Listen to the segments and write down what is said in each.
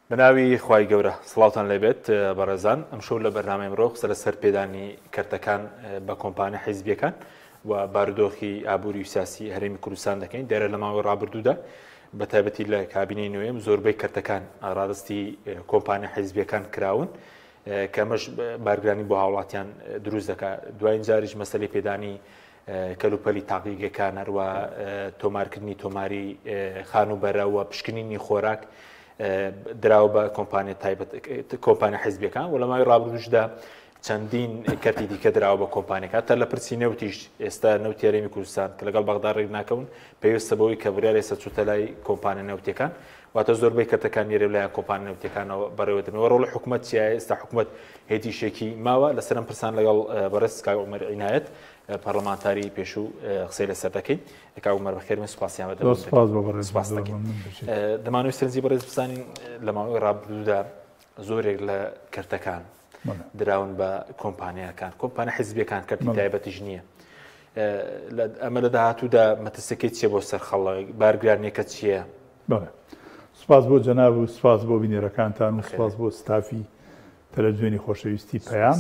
بناوی خوای گەورە سڵاوتان لێبێت بەڕێزان ئەمشەو لە بەرنامەی مرۆڤ سەر پێدانی کەرتەکان بە کۆمپانیا حیزبیەکان و بارودۆخی ئابووری و سیاسی هەرێمی کوردستان دەکەین دیارە لە ماوەی ڕابردوودا بە تایبەتی لە کابینەی نوێم زۆربەی کەرتەکان ڕادستی کۆمپانیا حیزبیەکان کراون کە ئەمەش بارگرانی بۆ هاوڵاتیان دروست دەکات دوای جاریش مەسەلەی پێدانی کەلوپەلی تاقیگەکان هەروە تۆمارکردنی تۆماری خانوبەرە و پشکنینی خۆراک دراوە بە کۆمپانیا حیزبیەکان و لە ماوەی ڕابردووشدا چەندین کەرتی دیکە دراوە بە کۆمپانیەکان تا لە پرسی نەوتیش ئێستا نەوتی هەرێمی کوردستان کە لەگەڵ بەغدا ڕێک ناکەون پێویستە بەوەی کە بڕیار ئێستا چووتە لای کۆمپانیا نەوتیەکان واتە زۆربەی کەرتەکان نێرێ لایەن کۆمپانیا نەوتیەکانەوە بەڕێوەدەمەوە ڕۆڵی حکوومەت چیایە ئێستا حکوومەت هێتیشێکی ماوە لەسەر ئەم پرسان لەگەڵ بەڕێز کاک عومەر عنایەت پەرلەمانتاری پێشوو قسەی لەسەر دەکەین کاک عومەر بەخێرمە سوپاسیان بەدەم دەمانوێت سەرنجی بەڕێز بزانین لە ماوەی ڕابردوودا زۆرێک لە کەرتەکان دراون بە کۆمپانیاکان کۆمپانیا حیزبیەکان کەرتی تایبەتیش نییە ئەمە لە داهاتوودا مەترسەکەی چیە بۆ سەرخەڵە بارگرانیەکە چییە؟ سپاس بۆ جەناب و سپاس بۆ بینێرەکانتان و سپاس بۆ ستافی تەلەڤیزیۆنی خۆشەویستی پەیام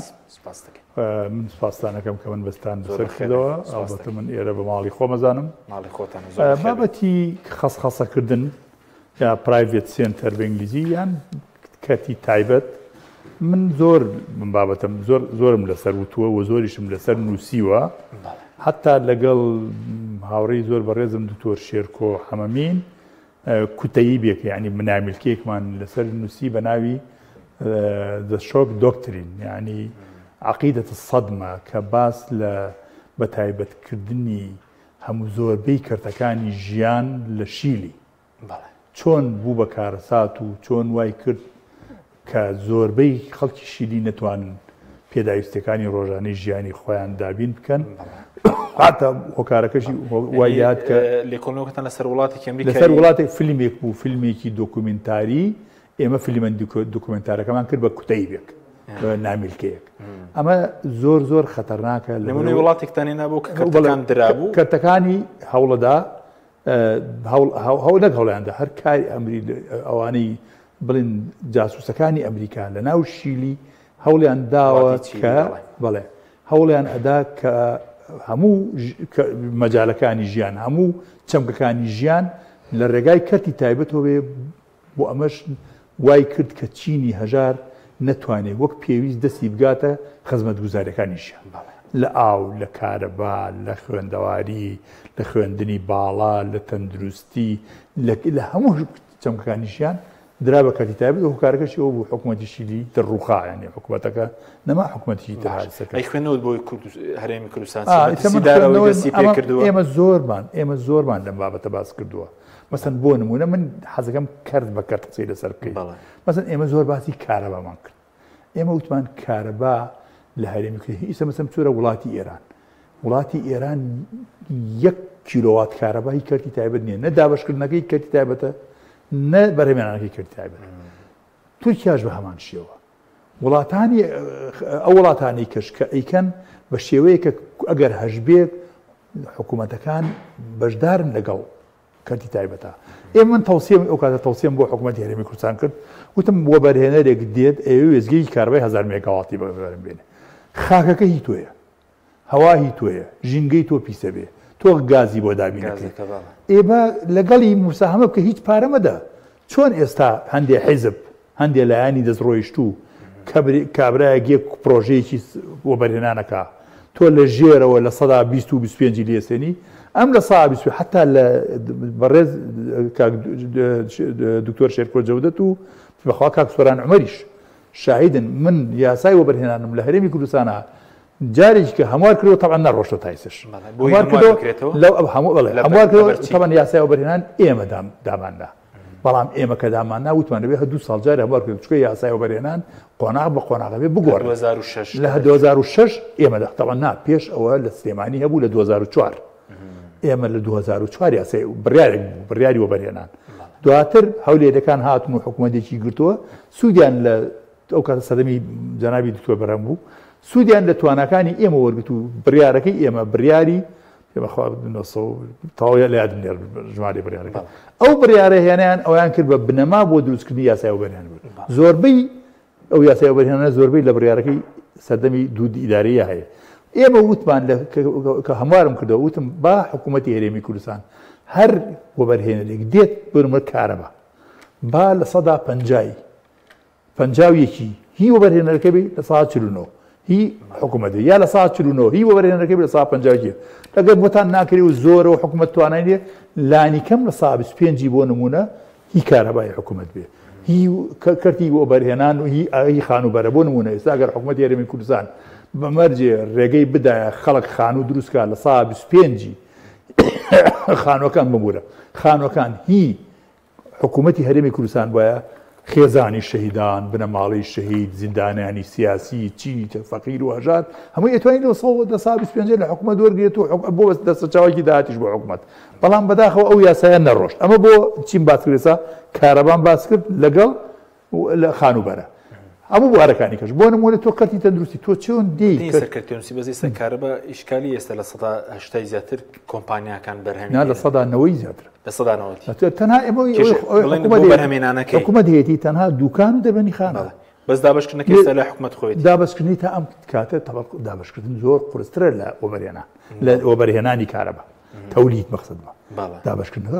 من سپاسدانەکەم کە من بەستان بەسەر کردەوە ئەڵبەتە من ئێرە بە ماڵی خۆمەزانم بابەتی خەسخەسەکردن یا پرایڤێت سێنتەر بە ئینگلیزی یان کەرتی تایبەت من زۆر من بابەتم زۆرم لەسەر وتووە و زۆریشم لەسەر نووسیوە حتا لەگەڵ هاوڕێی زۆر بەڕێزم دکتۆر شێرکۆ حەمەمین کوتەیی بێکە یعنی منامیلکێکمان لەسەر نووسی بە ناوی The Shock Doctrine یعنی عقیدەت الصەدمە کە باس لە بەتایبەتکردنی هەموو زۆربەی کەرتەکانی ژیان لە شیلی چۆن بوو بە کارەسات و چۆن وای کرد کە زۆربەی خەڵکی شیلی نەتوانن پێداویستەکانی ڕۆژانەی ژیانی خۆیان دابین بکەن هاتە هۆکارەکەشی وایات کە لێکۆڵینەوەکەتان لەسەر وڵاتێکی ئەمریکا لەسەر وڵاتێک فیلمێک بوو فیلمێکی دۆکومنتاری ئێمە فیلمە دۆکومنتارەکەمان کرد بە کوتەی بێک بە نامیلکەیەک ئەمە زۆر خەتەرناکە نمونەی وڵاتێکتان هێنا بۆ کە کەرتەکان درابوو کەرتەکانی هەوڵەدا نەک هەوڵیاندا هەر کاری ئەوانەی بڵێن جاسووسەکانی ئەمریکا لە ناو شیلی هەوڵیان داوە کە بەڵێ هەوڵیان ئەدا کە هەموو مەجالەکانی ژیان هەموو چەمکەکانی ژیان لە ڕێگای کەرتی تایبەتەوە بێ بۆ ئەمەش وای کرد کە چینی هەژار نەتوانێت وەک پێویست دەستی بگاتە خزمەتگوزاریەکانیشیان لە ئاو لە کارەبا لە خوێندەواری لە خوێندنی باڵا لە تەندروستی لە هەموو چەمکەکانیشیان درا بە کەرتی تایبەت و هۆکارەکەشی ئەوە بوو حکوومەتی شیلی دڕووخا یعنی حکوومەتەکە نەما حکوومەتی ئەی خوێنەوە بۆی هەرێمی کوردستان ئێمە زۆرمان لەم بابەتە باس کردووە مەسەن بۆ نمونە من حەزەکەم کرد بە کەرت قسەی لەسەر بکەین مەسەن ئێمە زۆر باسی کارەبامان کرد ئێمە وتمان کارەبا لە هەرێمی کوردستان ئیستا مەسەن چۆرە وڵاتی ئێران 1 کیلۆوات کارەبا هیچ کەرتی تایبەت نییە نە دابەشکردنەکەی کەرتی تایبەتە نە بەرهەمێنانەکەی کەرتی تایبەت تورکیاش بە هەمان شێوە ئەو وڵاتانی کەش کە ئەیکەن بە شێوەیە کە ئەگەر هەژبێت حکوومەتەکان بەشدارن لەگەڵ کەرتی تایبەتە ئێمە من تەوسیم ئەو کاتە تەوسیم بۆ حکوومەتی هەرێمی کوردستان کرد وتم بۆ بەرهێنەرێک دێت ئێوە وێزگەی کاربای 1000 مێگاواتی بەبەرم بێنێ خاکەکە هی تۆیە هەوا هی تۆیە ژینگەی تۆ پیسە بێ تۆ گازی بۆ دابینەکەی ئێمە لەگەڵی موساهمە بکە هیچ پارەمەدا چۆن ئێستا هەندێک حیزب هەندێک لایانی دەستڕۆیشتوو کابراایەک پرۆژەیەکی بۆ بەرهێنانەکە تۆ لە ژێرەوە لە 125 لێسێنی ئەم لە 120 حتا لە بەڕێز دکتۆر شێرکۆ جەودەت و بەخوا کاک سۆران عومەریش شاهیدن من یاسای وەبەرهێنانم لە هەرێمی کوردستانە جارێکی کە هەموار کردەوە تەبعەن نەڕۆشتە تایسش هەموار کردەوە تەبعەن یاسای وەبەرهێنان ئێمە داماندا بەڵام ئێمە کە داماننا وتمان دەبێت 2 ساڵ جارێ هەموار کرد چکە یاسای وەبەرهێنان قۆناغ بە قۆناغ بێ بگۆڕ لە 2006 ئێمە تەبعەن نا پێش ئەوە لە سلێمانی هەبوو لە 2004 ئێمە لە 2004 یاسای بڕیاری وەبەرهێنان دواتر هەولێرەکان هاتن و حکوومەتێکی گرتووە سوودیان لە ئەو کاتە سەدەمی جەنابی دکتۆر بەرهەم بوو سوودیان لە توانەکانی ئێمە وەرگرت و بڕیارەکەی ئێمە بڕیاری بەخوا تەواوی لە یادم لێر ژمارەی بڕیارەکە ئەو بڕیارە هێنیان ئەویان کرد بە بنەما بۆ دروستکردنی یاسای وەبەرهێنان بوو زۆربەی ئەو یاسای وەبەرهێنانە زۆربەی لە بڕیارەکەی سەردەمی دوو ئیدارەیە هەیە ئێمە وتمان کە هەموارم کردەوە وتم با حکوومەتی هەرێمی کوردستان هەر وەبەرهێنەرێک دێت بۆنمە کارەبا با لە سەدا پەنجاویەکی هی وەبەرهێنەرەکە بێ لە سەدا 49 هی حکوومەتی یا لە سەدا 49 هی وەبەرهێنەرەکە بێ لە سەدا 50 ئەگەر بۆتان ناکری و زۆرەوە حکوومەت توانای لێ لانی کەم لە سەدا 25 بۆ نمونە هی کارەبای حکوومەت بێ هی کەرتی وەبەرهێنان و هی خانوبەرە بۆ نمونە ئێستا ئەگەر حکوومەتی هەرێمی کوردستان بەمەرجێ ڕێگەی بدایە خەڵک خانوو دروستکە لە سەدا 25 خانوەکان ببوورە خانوەکان هی حکوومەتی هەرێمی کوردستان وایە خێزانی شەهیدان بنەماڵی شەهید زیندانیانی سیاسی چی فەقیر و هەژار هەمووی ئەتوانین لە 25 لە حکوومەت وەرگێت و بۆ دەستە چاوەکی داهاتیش بۆ حکوومەت بەڵام بەداخەوە ئەو یاسایان نەڕۆشت ئەمە بۆ چیم باس کرێسا کارەبان باس کرد لەگەڵ لە خانوبەرە هەموو بوارەکانی کەش بۆ نمونە تۆ کەرتی تەندروستی تۆ چۆن دی سەرکردنوسی بەزی کارەبە ئیشکالی ئێستا لە سەدا 80 زیاتر کۆمپانیاکان بەرهەمی لە سەدا 90 زیاتر لە سەدا 90 تەنها ئێمە بەرهەمێنانەکەی حکوومەت هەیەتی تەنها دوکان و دەبەنی خانە بەس دابشکردنەکە ئێستا لە حکوومەت خۆیەتی دابشکردنی تا ئەم کاتە دابشکردن زۆر قورسترە لە وەبەرهێنا لە وەبەرهێنانی کارەبە تەولید مەقسەدمە دابشکردنەکە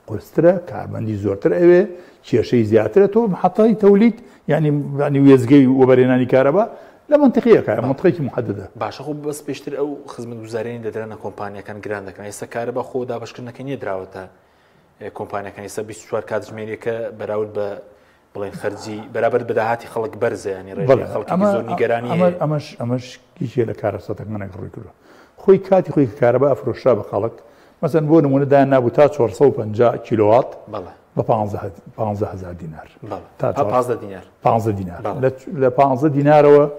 قورسترە کاربەندی زۆرتر ئەوێ کێشەی زیاترە تۆ حەتای تەولید یعنی وێزگەی وەبەرهێنانی کارەبە لە منتقیەکە منتقێکی محددە باشە خۆ بەس پێشتر ئەو خزمەتگوزارانی دەدرێنە کۆمپانیەکان گران دەکەن ئێستا کارەبە خۆ دابشکردنەکە نییە دراوەتە کۆمپانیەکان ئێستا 24 کاتژمێریەکە بەراورد بە بڵێن خەرجی بەرابەر بەداهاتی خەڵک بەرزە ینی ڕێژەی خەڵکی زۆر نیگەرانی ئەمەش کیچێ لە کارەسەتەکانێک ڕووی کردو خۆی کاتی خۆی کارەبە ئەفرۆشرا بە خەڵک مەسەن بۆ نمونە دایان نابوو تا 450 کیلۆوات بە 15,000 دینار تا 15 دینار 15 دینار لە 15 دینارەوە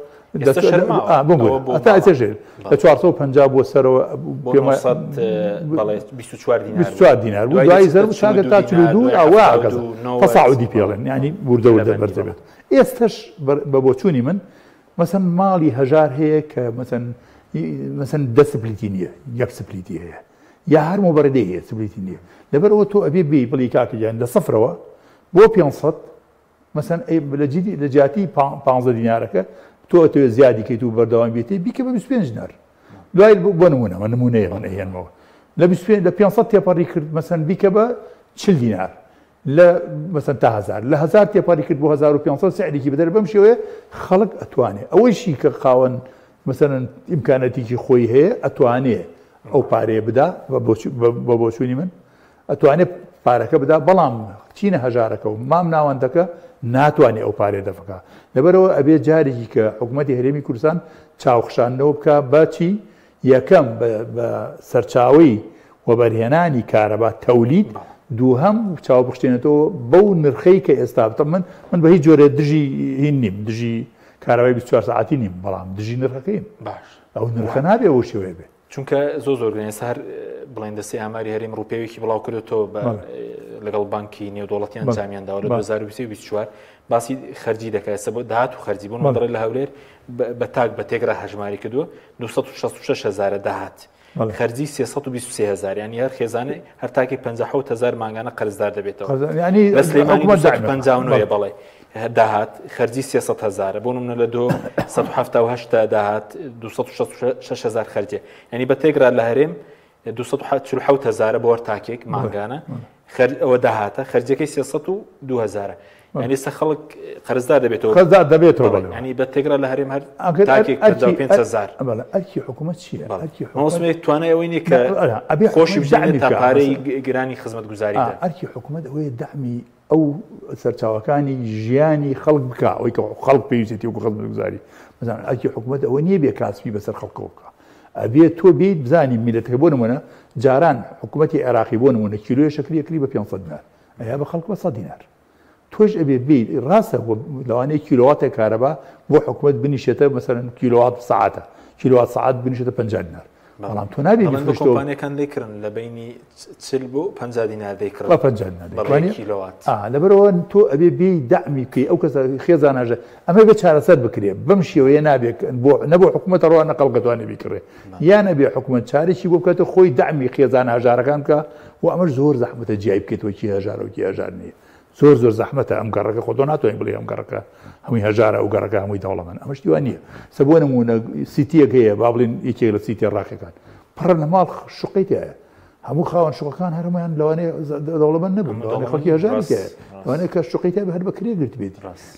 ئەتاژێر لە 450 بۆ سەرەوە 24 دینار بوو دوای زەرب چاگە تا 42 ئاوا تەساعودی پێڵێن ینی وردەورە بەردەبێت ئێستش بە بۆچوونی من مەسەن ماڵی هەژار هەیە کە مەسەن 10 سپلیتی نییە 1 سپلیتی هەیە یا هەر مۆبەرەدەی هەیە سپلیتی نییە لەبەرەوە تۆ ئەبێ بێ بڵی کاکەیان لە سەفرەوە بۆ 500 مەسەن لە جیاتی 15 دینارەکە تۆ ئەتوێ زیادی کەیت و بەردەوام بێتی بیکە بە 25 دینار دوای بۆ نمونەوە نمونەیە من ئەهێنمەوە لە 500 تێپەڕی کرد مەسەن بیکە بە 40 دینار لە مەسەن تا 1000 لە 1000 تێپەڕی کرد بۆ 1500 سعرێکی بدەر بەم شێوەیە خەڵک ئەتوانێت ئەوەیشی کە خاوەن مەسەن ئیمکانەتێکی خۆی هەیە ئەتوانێت ئەو پارەیە بدا بە بۆچوونی من ئەتوانێت پارەکە بدا بەڵام چینە هەژارەکە و مام ناوەندەکە ناتوانێت ئەو پارێ دەفەکە لەبەرەوە ئەبێ جارێکی کە حکوومەتی هەرێمی کوردستان چاوخشانەوە بکە بەچی یەکەم بە سەرچاوی وەبەرهێنانی کارەبا تەولید دووهەم چاوبخشتێنێتەوە بەو نرخەی کە ئێستا من بە هیچ جۆرە دژی هین نیم دژی کارەبای 24 ساعتی نیم بەڵام دژی نرخەکەیم باش ئەو نرخە نابێ ئەو شێوەیە بێ چونکە زۆرگەنێ هەر بڵێن دەستی ئاماری هەرێمی ڕوپێوێکی بڵاو کردێتەوە لەگەڵ بانکی نێودوڵەتیان جامیانداوە لە 2024 باسی خەرجی دەکات بۆ داهات و خەرجی بوون مەدڕێ لە هەولێر بە تاک بە تێگرا هەژماری کردووە 266,000 داهات خەرجی 323,000 ینی هەر خێزانە هەر تاکی 57,000 مانگانە قەرزدار دەبێتەوە بە سلێمانی 59 بەڵێ داهات خەرجی 300,000 بۆ نمونە لە 278 داهات 266,000 خەرجێ ینی بە تێگرا لە هەرێم 247,000 بۆ وەرتاکێک مانگانە ئەوە داهاتە خەرجەکەی 302,000 ینی سە خەڵک قەرزدار دەبێتەوە ینی بە تێگرا لە هەرێم هەر تاکێک 5,000 ئەرکی حکوومەت چییە؟ مەوسمێک توانای ئەوەی نیە کە خۆشی بژێنێت تا پارەی گرانی خزمەتگوزاریدا ئەرکی حکوومەت ئەوەیە دەعمی ئەو سەرچاوەکانی ژیانی خەڵک بکە ئەوەی کە خەڵک پێویستی و خزمەتگوزاری مەزانن ئەرکی حکوومەت ئەوە نییە بێ کاسبی بەسەر خەڵکەوە بکە ئەبێت تۆ بیت بزانی میلەتەکە بۆ نمونە جاران حکوومەتی عێراقی بۆ نمونە کیلۆیە شەکری بە 500 دینار ئەیا بە خەڵک بە 100 دینار تۆش ئەبێ بیت ڕاستە لەوانەیە کیلۆواتێک کارەبا بۆ حکوومەت بنیشێتە مەسەرەن کیلۆوات ساعاتە کیلۆوات ساعات بنیشێتە 50 دینار بەڵام تۆ نابێ کۆمپانیەکان دەیکردن لە بینی 40 بۆ 50 دینار دەیکڕن کیلۆوات لەبەرەوە تۆ ئەبێ بێ دەعمی بکەی ئەو کەس خێزانەژە ئەمە بە چارەسەر بکرێ بەم شێوەیە نابێت نەبوو حکوومەتە ڕۆ نەقەڵگەتوانێ بیکڕێ یان نەبێ حکوومەت چارێکی بۆ بکاتە خۆی دەعمی خێزان هەژارەکان بکە و ئەمەش زۆر زەحمەتە جیای بکەیتەوە کی هەژارە و کی هەژار نییە زۆر زەحمەتە ئەم گەڕەکە خۆ تۆ ناتوانین بڵێ ئەم گەڕەکە هەمووی هەژارە و گەڕەکە هەمووی دەوڵەمەند ئەمەش دیوان نییە سە بۆ نمونە سیتیەک هەیە با بڵێن یەکێک لە سیتیە ڕاقیەکان پڕە لە ماڵ شوقی تایە هەموو خاوەن شوقەکان هەرمایان لەوانەیە دەوڵەمەند نەبوون لەوانەیە خەڵکی هەژاری تایە لەوانەیە کە شوقی تای هەر بەکرێ گرت بێت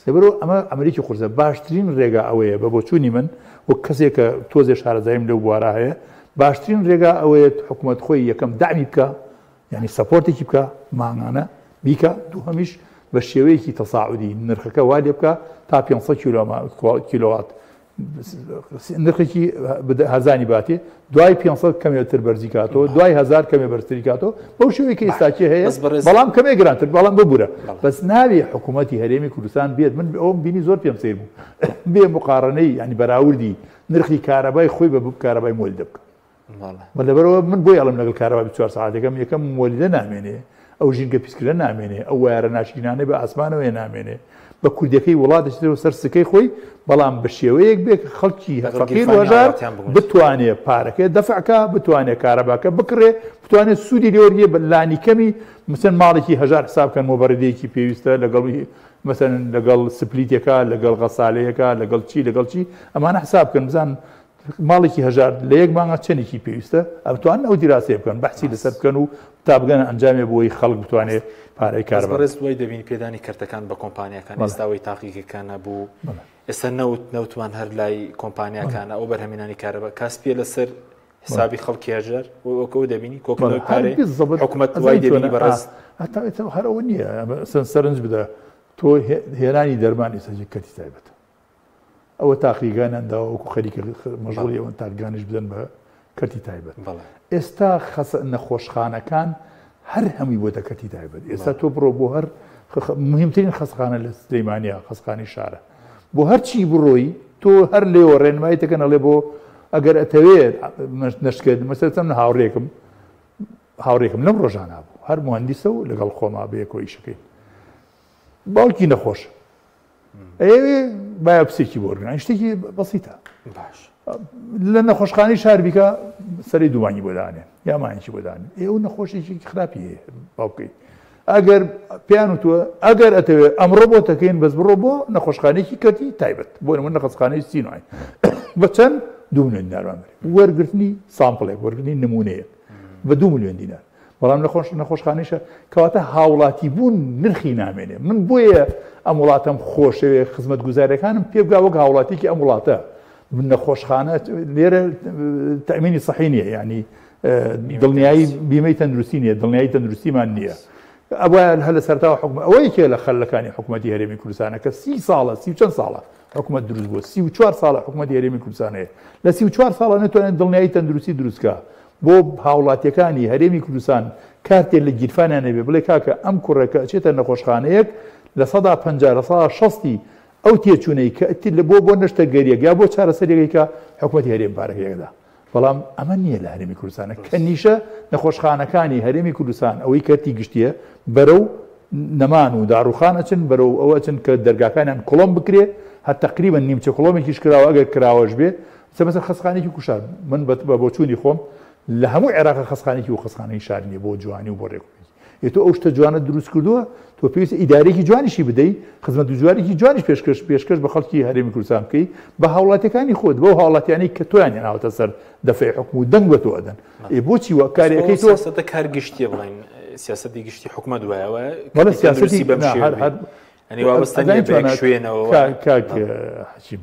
لەبەرەوە ئەمە ئەمریکی قورسە باشترین ڕێگا ئەوەیە بە بۆچوونی من وەک کەسێک کە تۆزێ شارەزاییم لەو بوارە هەیە باشترین ڕێگا ئەوەیە حکوومەت خۆی یەکەم داعمی بکە یعنی سەپۆرتێکی بکە ماهانە بیکە دووهەمیش بە شێوەیەکی تەساعودی نرخەکە وا لێ بکە تا 500 کیلۆوات نرخێکی هەرزانی باتێ دوای 500 کەمێتر بەرزی کاتەوە دوای 1000 کەمێ بەرزتری کاتەوە بەو شێوەیەکی ئێستاکی هەیە بەڵام کەمێ گرانتر بەڵام ببوورە بەس ناوێ حکوومەتی هەرێمی کوردستان بێت من ئەوم بینی زۆر پێم سیر بوو بێ مقارنەی ینی بەراوردی نرخی کارەبای خۆی بە کارەبای مۆلیدە بکە لەبەرەوە من بۆی ئەڵم لەگەڵ کارەبای 24 ساعتەکەم یەکەم مۆلیدە نامێنێ ئەو ژینگە پیسکرە نامێنێ ئەو وایارە ناشرینانەی بە ئاسمانەوەی نامێنێ بە کوردەکەی وڵات دەچێتەوە سەر سکەی خۆی بەڵام بە شێوەیەک بێ خەڵکی فەقیر و هەژار بتوانێت پارەکە دەفعکە بتوانێت کارەباکە بکڕێ بتوانێت سوودی لێوەرگێ بە لانی کەمی مثلا ماڵێکی هەژار حسابکەن مۆبەرەدەیەکی پێویستە لەگەڵ مثلا لەگەڵ سپلیتێکە لەگەڵ غەسالەیەکە لەگەڵ چی ئەمانە حسابکەن بزان ماڵێکی هەژار لە یەک مانگە چەندێکی پێویستە ئەتوان ئەو دیراسێ بکەن بەحسی لەسەر بکەن و تا بگەنە ئەنجامێ بۆی خەڵک بتوانێت پارەی کارەبا بەڕێز دوای دەبینی پێدانی کارتەکان بە کۆمپانیەکان ئێستاوەی تاقیقەکانە بوو ئێستا نەوتمان هەر لای کۆمپانیەکانە ئەو بەرهەمێنانی کارەبا کاسپیە لەسەر حسابی خەڵکی هەژار وەکەوە دەبینی کۆکردنەوەی پارەی حکوومەت دوای دەبینی بەڕێز هەرەوە نییە سەرنج بدە تۆ هێنانی دەرمانی سەرجی کەتی تایبەت ئەوە تاقیگانەنداوە وەکو خەریکە مەژغوڵی ئەوەن تاقیگانیش بدەن بە کەتی تایبەت ئێستا نەخۆشخانەکان هەر هەمووی بۆتە کەتی تایبەت ئێستا تۆ بڕۆ بۆ هەر مهمترین خەسخانە لە سلەیمانیا خەسخانی شارە بۆ هەرچی بڕۆی تۆ هەر لێوە ڕێنمایی تەکەنەڵێ بۆ ئەگەر ئەتەوێت نەشکێت مەسەرچەم هاوڕێکم لەم ڕۆژانە بوو هەر مهندیسە و لەگەڵ خۆما بەیەکەوە ئیشەکەین باوکی نەخۆش ئەوێ باە پسێکی بۆرگن شتێکی بەسیتە لە نەخۆشخانەی شار بیکە سەری دووانی بۆدانێن یامانێکی بۆدانێن ئێوە نەخۆشێکی خراپی هەیە باو بکەیت ئەگەر پیان وتووە ئەگەر ئەتەوێت ئەمڕۆ بۆ تەکەین بەس بڕۆ بۆ نەخۆشخانێکی کەتی تایبەت بۆ نمونە نەخۆشخانەی سینوای بە چەند 2 ملیۆن دینار وەرگرتنی سامپڵێک وەرگرتنی نمونەیە بە 2 ملیۆن دینار بەڵام نەخۆشخانەیشە کەواتە هاوڵاتی بوون نرخی نامێنێ من بۆیە ئەم وڵاتەم خۆشەوێ خزمەت گوزاریەکانم پێ بگا وەک هاوڵاتێکی ئەم وڵاتە نەخۆشخانە لێرە تەمینی سەحی نییە یعنی دڵنیایی بیمەی تەندروستی نییە دڵنیایی تەندروستیمان نییە ئەوە هەر لە سەرتاوە حکومەت ئەوەیەکێ لە خەلەکانی حکوومەتی هەرێمی کوردستانە کە 30 ساڵە 30 چەند ساڵە حکوومەت دروست بووە 34 ساڵە حکوومەتی هەرێمی کوردستان هەیە لە 34 ساڵە نەتوانێت دڵنیایی تەندروستی دروستکە بۆ هاوڵاتیەکانی هەرێمی کوردستان کارتێک لە گیرفانیان نەبێ بڵێ کاکە ئەم کوڕەکە ئەچێتە نەخۆشخانەیەک لە 150 لە 160 ئەو تێچوونەی کە بۆ نەشتە گەریەک یا بۆ چارەسەرێکی کە حکوومەتی هەرێم پارەکەیەکدا بەڵام ئەمە نییە لە هەرێمی کوردستانە کە نیشە نەخۆشخانەکانی هەرێمی کوردستان ئەوەی کەرتی گشتیە بەرەو نەمان و داڕوخانە چن بەرەو ئەوە چن کە دەرگاکانیان کۆڵۆم بکرێ هەر تقریبا نیمچە کۆڵۆمێکیش کراوە ئەگەر کراوەش بێ سەبەسەر خەسخانێکی کوشار من بە بۆچوونی خۆم لە هەموو عێراق خەسخانێکی و خەسخانەی شار نییە بۆ جوانی و بۆ ڕێکوپێکی تۆ ئەو شتە جوانە دروست کردووە تۆ پێویستە ئیدارێکی جوانیشی بدەیت خزمەت جوانێکی جوانیش پێشکەش بە خەڵکی هەرێمی کوردستان بکەیت بە هاوڵاتیەکانی خۆت بەو هاوڵاتیانی کە تۆیان هێناوەتە سەر دەفعی حکم و دەنگ بە تۆ ئەدەن بۆچی وە کارێکەکەی تۆ سیاسەتە کارگشتیە بڵێن سیاسەتی گشتی حکومەت وایەوە بەڵێ سیاسەتی بەم ینی وابەستە نیە بە شوێنەوە کاک حەچیم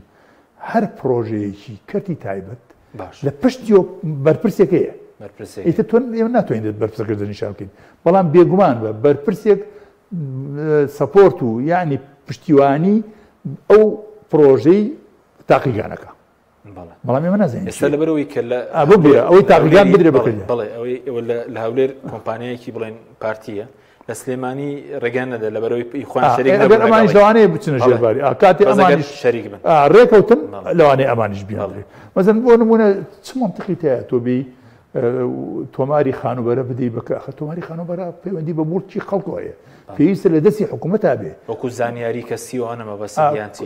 هەر پرۆژەیەکی کەرتی تایبەت لە پشتی بەرپرسێکەیە ئیتر تۆ ئێمە ناتوانێت بەرپرسەکە نیشان بکەین بەڵام بێگومان بە بەرپرسێک سەپۆرت و یعنی پشتیوانی ئەو پرۆژەی تاقیگانەکە بەڵام ئێمە نازانین ئێستا لەبەرەوەی کە ئەوەی تاقیگان بدرێ بکرێت بەڵێ ئەوەی لە هەولێر کۆمپانیایەکی بڵێن پارتیە لە سلێمانی ڕێگان نەدا لەبەرەوەی خوان شەریک ئەگەر ئەمانیش لەوانەیە بچنە ژێرباری کاتێ ئەمانیش شەریک بن ڕێکەوتن لەوانەیە ئەمانیش بیاڵێ مەزن بۆ نمونە چ منطقی هەیە تۆ بی تۆماری خانوبەرە بدەی بکە تۆماری خانوبەرە پەیوەندی بە مڵکی خەڵکو هەیە پێویستە لە دەستی حکوومەتا بێ وەکو زانیاری کەسیوانەمە بەسییانچی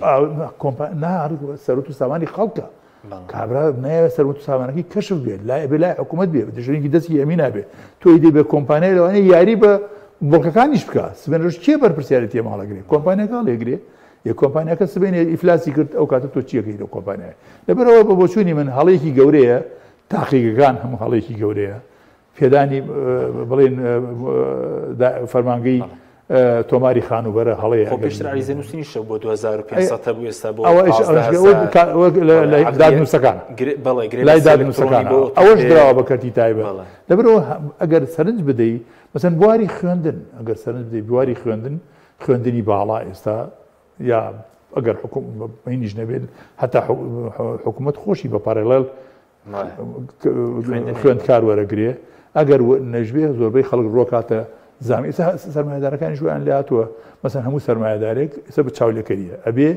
سەرۆت و سامانی خەڵکە کابرا نایە سەرۆت و سامانەکەی کەشف بێت بێ لای حکوومەت بێ دژێنی دەستی ئەمینا بێ تۆی دێ بێ کۆمپانیای لەوانەیە یاری بە بڵکەکانیش بکە سبێنش چێ بەرپرسیارەتی ماڵەگرێ کۆمپانیەکە لێگرێ یە کۆمپانیەکە سبێنێ ئیفلاسی کرد ئەو کاتە تۆ چیەکەی لە کۆمپانیای لەبەرەوە بە بۆچوونی من هەڵەیەکی گەورەیە تاقیگەکان هەموو هەڵەیەکی گەورەیە پێدانی بڵێن فەرمانگەی تۆماری خانوبەرە هەڵەیە پێشتر عریزە نووسینی شەو بۆ 2500 بوو ئێستا بۆ دادنووسەکان لای دادنووسەکان ئەوەش دراوە بە کەرتی تایبەت لەبەرەوە ئەگەر سەرنج بدەیت مەسەن بواری خوێندن ئەگەر سەرنج بدەیت بواری خوێندنی باڵا ئێستا یا ئەگەر حکومەتیش نەبێت هەتا حکوومەت خۆشی بە پارێڵێل خوێندکار وەرەگرێ ئەگەر نەژبێ زۆربەی خەڵک ڕۆکاتە زانانی سەرمایه‌دارەکانی شویان لە هاتووە مەسەن هەموو سەرمایه‌دارێک ئێستا بە چاولەکەریە ئەبێ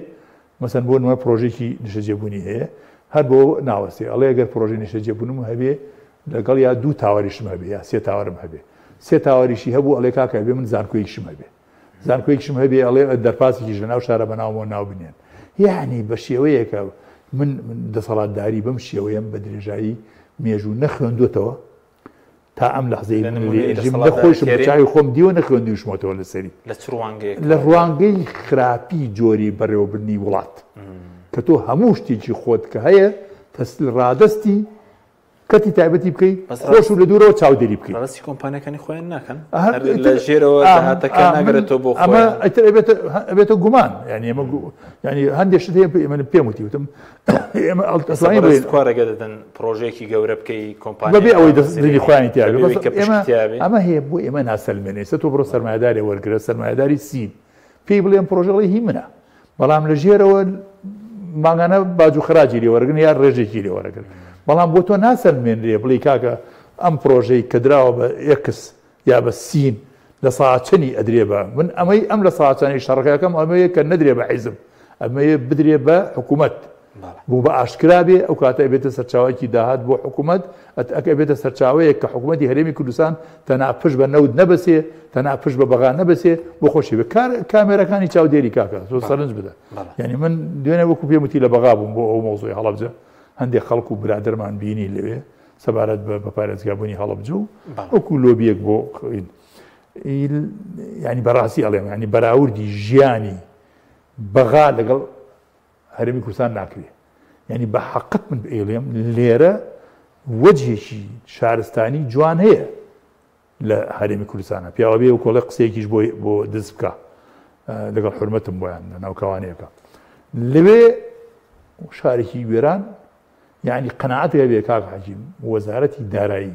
مەسەن بۆ نوێ پرۆژێکی نیشتەجێبوونی هەیە هەر بۆ ناوەستێ ئەڵێ ئەگەر پرۆژەی نیشتەجێبوونم هەبێ لەگەڵ یا 2 تاوەریشم هەبێ یا 3 تاوەرم هەبێ 3 تاوەریشی هەبوو ئەڵێ کاکە هەبێ من زانکۆیەکیشم هەبێ زانکۆیەکیشم هەبێ ئەڵێ دەرپاسێکیش لە ناو شارە بەناومەوە ناو بنێن یعنی بە شێوەیەکە من دەسەڵاتداری بەم شێوەیەم بە درێژایی مێژوو نەخوێندوتەوە تا ئەم لەحزەی نەخۆشم چاوی خۆم دیوە نەخوێندیشمەوە لەسەری لە ڕوانگەی خراپی جۆری بەڕێوەبرنی وڵات کە تۆ هەموو شتێکی خۆت کە هەیە ڕادستی کەتی تایبەتی بکەیت خۆش و لە دوورەوە چاودێری بکەیت ڕاستی کۆمپانیەکانی خۆیان ناکەن لە ژێرەوە داهاتەکە ناگرێتەوە بۆ ئەمە ئەتر ئەبێتە گومان ینی ئەمە ینی هەندێک شت هەیە ئێمە پێم وتیوتم ئێمە ئەڵتەسوارەگە دەدەن پرۆژێکی گەورە بکەی کۆمپانیا بەبێ ئەوەی دەستی خوانی تیاگە ئەمە هەیە بۆ ئێمە ناسەلمێنێ سە تۆ بڕۆ سەرمایه‌داری وەرگرە سەرمایه‌داری سین پێی بڵێم پرۆژەڵی هی منە بەڵام لە ژێرەوە ماگانە باج و خراجی لێ وەرگن یا ڕێژێکی لێ وەرەگرن بەڵام بۆ تۆ ناسەلمێنرێ بڵێ کاکە ئەم پرۆژەی کە دراوە بە ئێکس یا بە سین لە ساعتچەنی ئەدرێ بە من ئەمەی ئەم لە ساعتچانی شەڕەکەکەم ئەمەیە کە نەدرێ بە حیزب ئەمەیە بدرێ بە حکوومەت بوو بە ئاشکرا بێ ئەو کاتە بێتە سەرچاوەیەکی داهات بۆ حکوومەت ئەکە بێتە سەرچاوەیەک کە حکوومەتی هەرێمی کوردستان تەنها پشت بە نەود نەبەسێ تەنها پشت بە بەغا نەبەسێ بۆ خۆشی بە کامێرەکانی چاودێری کاکە زۆر سەرنج بدە یعنی من دوێنێ وەکو پێم وتی لە بەغا بووم بۆ ئەو مۆزۆی هەڵەبجە هەندێک خەڵک و برادرمان بینی لەوێ سەبارەت بە پارێزگابوونی هەڵەبجە و وەکو لۆبیەک بۆ ینی بەڕاستی ئەڵێم ینی بەراوردی ژیانی بەغا لەگەڵ هەرێمی کوردستان ناکرێ ینی بە حەقت من ئێڵێم لێرە وەجهێکی شارستانی جوان هەیە لە هەرێمی کوردستانە پیاوە بێ و کۆڵی قسەیەکیش بۆ دەست بکە لەگەڵ حورمەتم بۆیان لە ناوکەوانەیەەکە لەوێ شارێکی وێران یعنی قەناعەتێ بێ کاک حەجیم وەزارەتی دارایی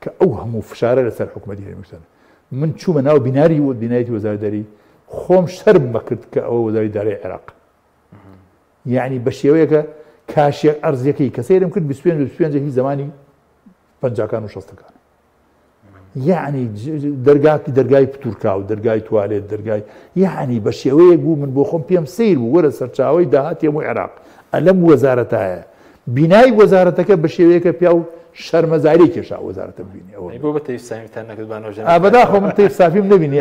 کە ئەو هەموو فشارە لەسەر حکوومەتی هەرێمی کوردستان من چوومە ناو بیناری و بینایەتی وەزارەتداری خۆم شەرم بەکرد کە ئەوە وەزارەتی دارایی عێراق یعنی بە شێوەیەکە کاشێک ئەرزەکەی کە سەیرم کرد 25 هی زمانی 50کان و 60کان یعنی دەرگای پتورکا و دەرگای توالێت دەرگای یعنی بە شێوەیەک بوو من بۆ خۆم پێم سیر بوو وەرە سەرچاوی داهاتی هەمووی عێراق ئەلەم وەزارەتایە بینای وەزارەتەکە بە شێوەیەکە پیا و شەرمەزاری کێشا وەزارەتە ببینی ئەوە بۆ بە تەیفسامیتان نەکردبانەوە بەداخۆ من تەیفسافیم نەبینی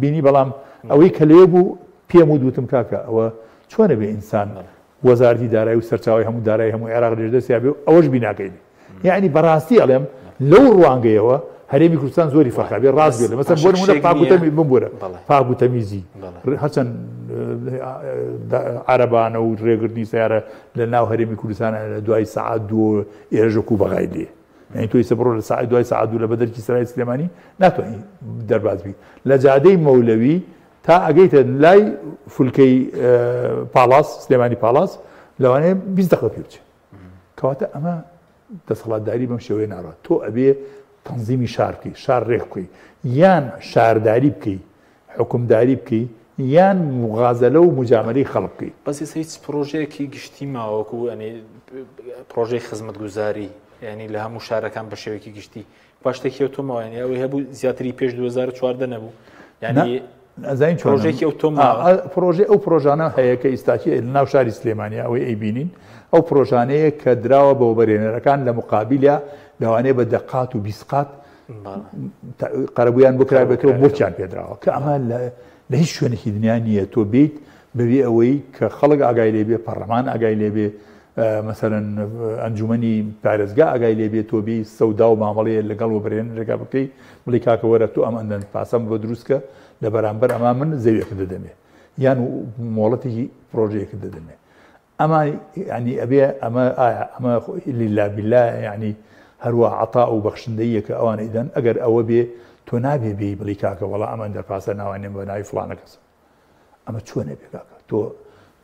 بینی بەڵام ئەوەی کە لێ بوو پێم و دووتم کاکە ئەوە چۆنە بێ ئینسان وەزارەتی دارایی و سەرچاوی هەموو دارایی هەموو عێراق لێدەستیا بێ ئەوەش بیناکەینی یعنی بەڕاستی ئەڵێم لەو ڕوانگەیەوە هەرێمی کوردستان زۆری فەرقا بێ ڕاست بێت مەسەن بۆ نمونە پاکوتەمی بمبورە پاک و تەمیزی هەچەند عەرەبانە و ڕێگرتنی سیارە لە ناو هەرێمی کوردستانە لە دوای سەعات 2 ئێرەژەک و بەغای لێ یعنی تۆی سەبڕۆ لە ساعت دوای ساعت 2 لە بەدەرکی سەرای سلێمانی ناتوانانی دەرباز بی لە جادەی مەولەوی تا ئەگەیتە لای فولکەی پاڵاس سلێمانی پاڵاس لەوانەیە 20 دقیقە پێ بچێت کەواتە ئەمە دەسەڵاتداری بەم شێوەیە ناڕات تۆ ئەبێ تەنزیمی شار بکەی شار ڕێک بکەی یان شارداری بکەی حکومداری بکەی یان مغازەلە و مجامەلەی خەڵک بکەی بەس هیچ پرۆژەیەکی گشتی ماوەکو ئەنی پرۆژەی خزمەتگوزاری ینی لە هەموو شارەکان بە شێوەیەکی گشتی پاشتێکی ئۆتۆماویانی ئەوەی هەبوو زیاتری پێش 2014 نەبوو یعنی ئەزانین پرۆژێکی پرۆژه ئەو پرۆژانە هەیە کە ئیستاکی ناو شاری سلێمانیا ئەوەی ئەیبینین ئەو پرۆژانەیە کە دراوە بە وەبەرهێنەرەکان لە مقابلە لەوانەیە بە دەقات و بیسقات قەرەبوویان بکرای بێتەوە بۆچیان پێدراوە کە ئەمە لە هیچ شوێنێکی دنیا نییە تۆ بیت بەبێ ئەوەی کە خەڵک ئاگای لێبێ پەرلەمان ئاگای لێبێ مەسەرەن ئەنجومەنی پارێزگا ئاگای لێبێ تۆ بی سەودا و مامەڵەیە لەگەڵ وەبەرهێنەرەکە بکەی بڵی کاکە وەرە تۆ ئەم ئەندەن پاسەم بۆ دروستکە لە بەرامبەر ئەما من زەویەکە دەدەمێ یان مۆڵەتێکی پرۆژەیەکە دەدەمێ ئەمە ینی ئەبێ ئەمە لله بالله ینی هەروە عەتا و بەخشندەیە کە ئەوان ئەیدەن ئەگەر ئەوە بێ تۆ نابێ بێ بڵی کاکە وەڵا ئەمە دەرپاسە ناوانێن بە ناوی فڵانە کەسە ئەمە چۆنە بێ کاکە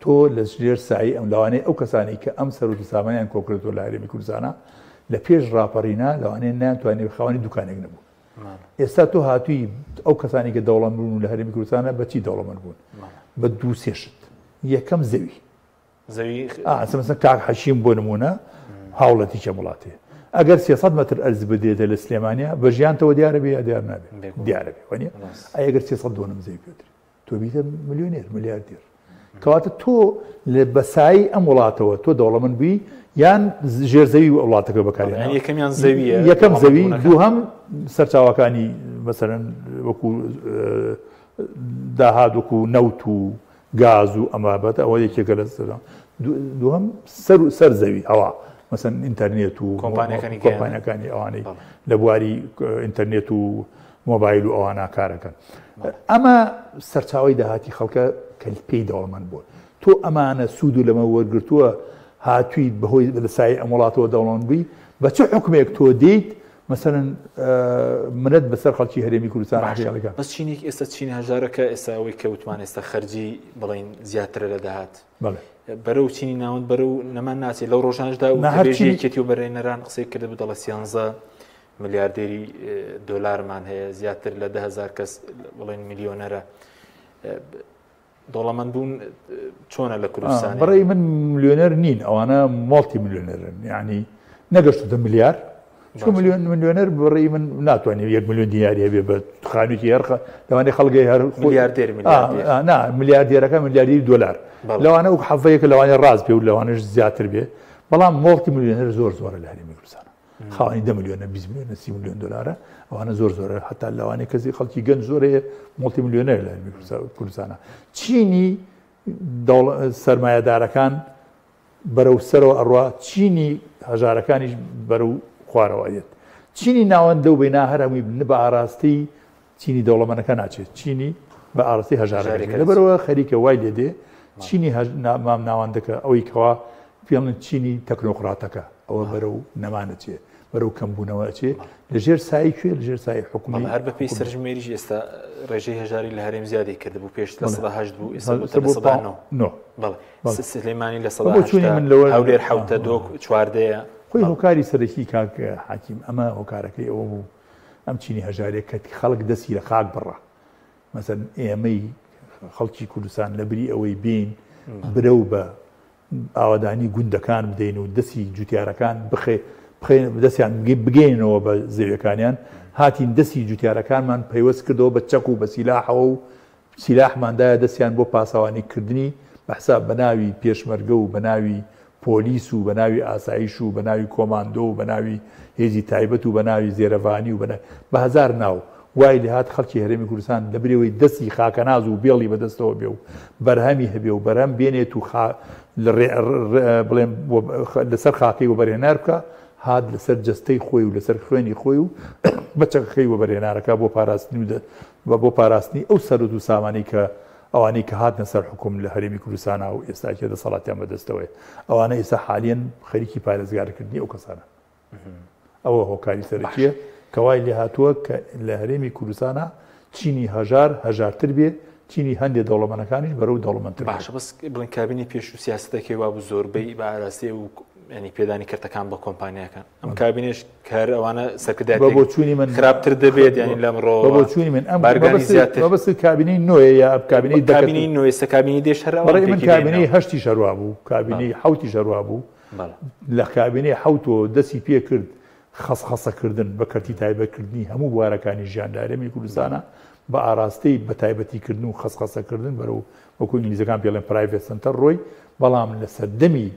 تۆ لە ژێر سایی ئەم لەوانەیە ئەو کەسانی کە ئەم سەرۆکی سامانیان کۆکرێتەوە لە هەرێمی کوردستانە لە پێش ڕاپەڕینا لەوانەیە ناتوانێت خاوەنی دوکانێک نەبوو ئێستا تۆ هاتووی ئەو کەسانی کە دەوڵەمەند بوون لە هەرێمی کوردستانە بەچی دەوڵەمەند بوون بە دوو سێشت یەکەم زەوی مەسەڵەن کاک حەشیم بۆ نمونە هاوڵەتی کە وڵاتێ ئەگەر 300 متر ئەرز بدێتە لە سلێمانیا بە ژیانتەوە دیارە بێ یا دیار نابێت دیارە بێ وانە ئەگەر 300 دۆنم زەوی پێدرێت تۆ بیتە ملیۆنێر ملیاردێر کەواتە تۆ لە بەسایی ئەم وڵاتەوە تۆ دەوڵەمەند بووی یان ژێرزەوی وڵاتەکە بەکارێنان یەکەمیان زەویە یەکەم زەوی دووهەم سەرچاوەکانی مەسەرەن وەکو داهات وەکو نەوت و گاز و ئەمابەت ئەوە یەکێکە لە دووهەم سەر زەوی ئەوە مەسەن ئینتەرنێت و کۆمپانیەکانی ئەوانەی لە بواری ئینتەرنێت و مۆبایل و ئەوانە کارەکەن ئەمە سەرچاوی داهاتی خەڵکە کە پێی دەوڵەمەند بووە تۆ ئەمانە سوود و لەمە وەرگرتووە هاتووی بەهۆی لە سای ئەم وڵاتەوە دەوڵەمەند بووی بە چه حکمێک تۆ دەیت مەسەرەن منەت بەسەر خەڵکی هەرێمی کوردستان حەقیقەکە بەس چینی ئێستا چینی هەژارەکە ئێستا ئەوەی کەوتمان ئێستا خەرجی بڵین زیاترە لە داهات بەرەو چینی ناوەند بەرەو نەمان ناچێت لەو ڕۆژانشدا و بێژەیەکێتی و بەرهێنەران قسەی کرد بە دەڵە 11 ملیاردێری دۆلارمان هەیە زیاتر لە 10,000 کەس بڵین میلیۆنەرە دەوڵەمەند بوون چۆنە لە کوردستان بەڕێی من میلیۆنەر نین ئەوانە مۆڵتی میلیۆنەرن یعنی نەگەشتە میلیار میلیۆنەر بەڕێی من ناتوانێت 1 میلیۆن دیاری هەبێ بە خانوویەکی هەر لەوانەیە خەڵگەی هەر میلیاردێرەکە میلیاردی دۆلار لەوانە و حەفەیەکە لەوانەیە ڕاست بێ و لەوانەش زیاتر بێ بەڵام مۆڵتی میلیۆنەر زۆر زۆرە لە هەرێمی کوردستانە خاوەنی 10 میلیۆنە 20 میلیۆنە 30 میلیۆن دلارە ئەوانە زۆر زۆرە هەتا لەوانەیە کەسی خەڵکی گەنج زۆرەیە مۆڵتی میلیۆنەر لە هەرێمی کوردستانە چینی سەرمایەدارەکان بەرەو سەرەوە ئەڕوا چینی هەژارەکانیش بەرەو خوارەوەیەت چینی ناوەندە و بەینا هەر هەمووی بە ئاراستی چینی دەوڵەمەندەکە ناچێت چینی بە ئاراستی هەژارەکە لەبەرەوە خەریکە وای لێدێ چینی مام ناوەندەکە ئەوەی کەوا پێڵن چینی تەکنۆقراتەکە ئەوە بەرەو نەمانە چێ بەرەو کەمبوونەوە چێ لەژێر سایی کوێ لەژێر سایی حکومی هەر بەپێی سەرژمێریش ئێستا ڕێژەی هەژاری لە هەرێم زیادی کردبوو پێش 1970 بوو ئێستا سلێمانی لە 1970 هەولێر حوتە دۆ چواردەیە خۆی هۆکاری سەرەکی کاک حاکیم ئەمە هۆکارەکەی ئەوە بوو ئەم چینی هەژارێک کە خەڵک دەستی لە خاک بڕە مەسەن ئێمەی خەڵکی کوردستان لە بری ئەوەی بین برە و بە ئاوادانی گوندەکان بدەین و دەستی جوتیارەکان دەستیان بگەینەوە بە زەویەکانیان هاتین دەستی جوتیارەکانمان پەیوەست کردەوە بە چەک و بە سیلاحەوە و سیلاحماندایە دەستیان بۆ پاسەوانیکردنی بەحساب بە ناوی پێشمەرگە و بە ناوی پۆلیس و بە ناوی ئاسایش و بە ناوی کۆماندۆ و بە ناوی هێزی تایبەت و بە ناوی زێرەڤانی و بە هەزار ناو وای لە هات خەڵکی هەرێمی کوردستان لەبرەوەی دەستی خاکەناز و بێڵی بەدەستەوە بێ و بەرهەمی هەبێ و بەرهەم بێنێت و بڵێن لەسەر خاکەی و بەرهێنار بکە هات لەسەر جەستەی خۆی و لەسەر خوێنی خۆی و بەچەکەی و بەرهێنارەکە بۆ پاراستنی ئەو سەرۆت و سامانی کە ئەوانەی کە هاتنە سەر حکوم لە هەرێمی کوردستانە و ئێستاکە دەسەڵاتیان بەدەستەوەی ئەوانە ئێستا حالیان خەریکی پارێزگارکردنی ئەو کەسانە ئەوە هۆکاری سەرەکیە کەوای لێ هاتووە کە لە هەرێمی کوردستانە چینی هەژارتر بێ چینی هەندێک دەوڵەمەندەکانیش بەرەو دەوڵەمەندتر باشە بەس بڵین کابینی پێش و سیاسەتەکەی وا بوو زۆربەی بە ئاراستی و ینی پێدانی کردەکان بە کۆمپانیەکان ئەم کابینێش کار ئەوانە سەرکردایەتی بۆ چوونی من خراپتر دەبێت ینی لەمڕۆ بۆ چوونی من ئەم بارگانی زیاتر بەس کابینەی نوێیە یا کابینەی کابینەی نوێ کابینی دێش هەر بەڕێ من کابینەی 8 شەڕوا بوو کابینەی 7 شەڕوا بوو لە کابینەی 7 دەستی پێ کرد خەسخەسەکردن بە کەرتی تایبەتکردنی هەموو بوارەکانی ژیان لە هەرێمی کوردستانە بە ئاراستەی بە تایبەتیکردن و خەسخەسەکردن بەرەو وەکو ئینگلیزەکان پێڵێن پرایڤێت سنتەر ڕۆی بەڵام لە سەردەمی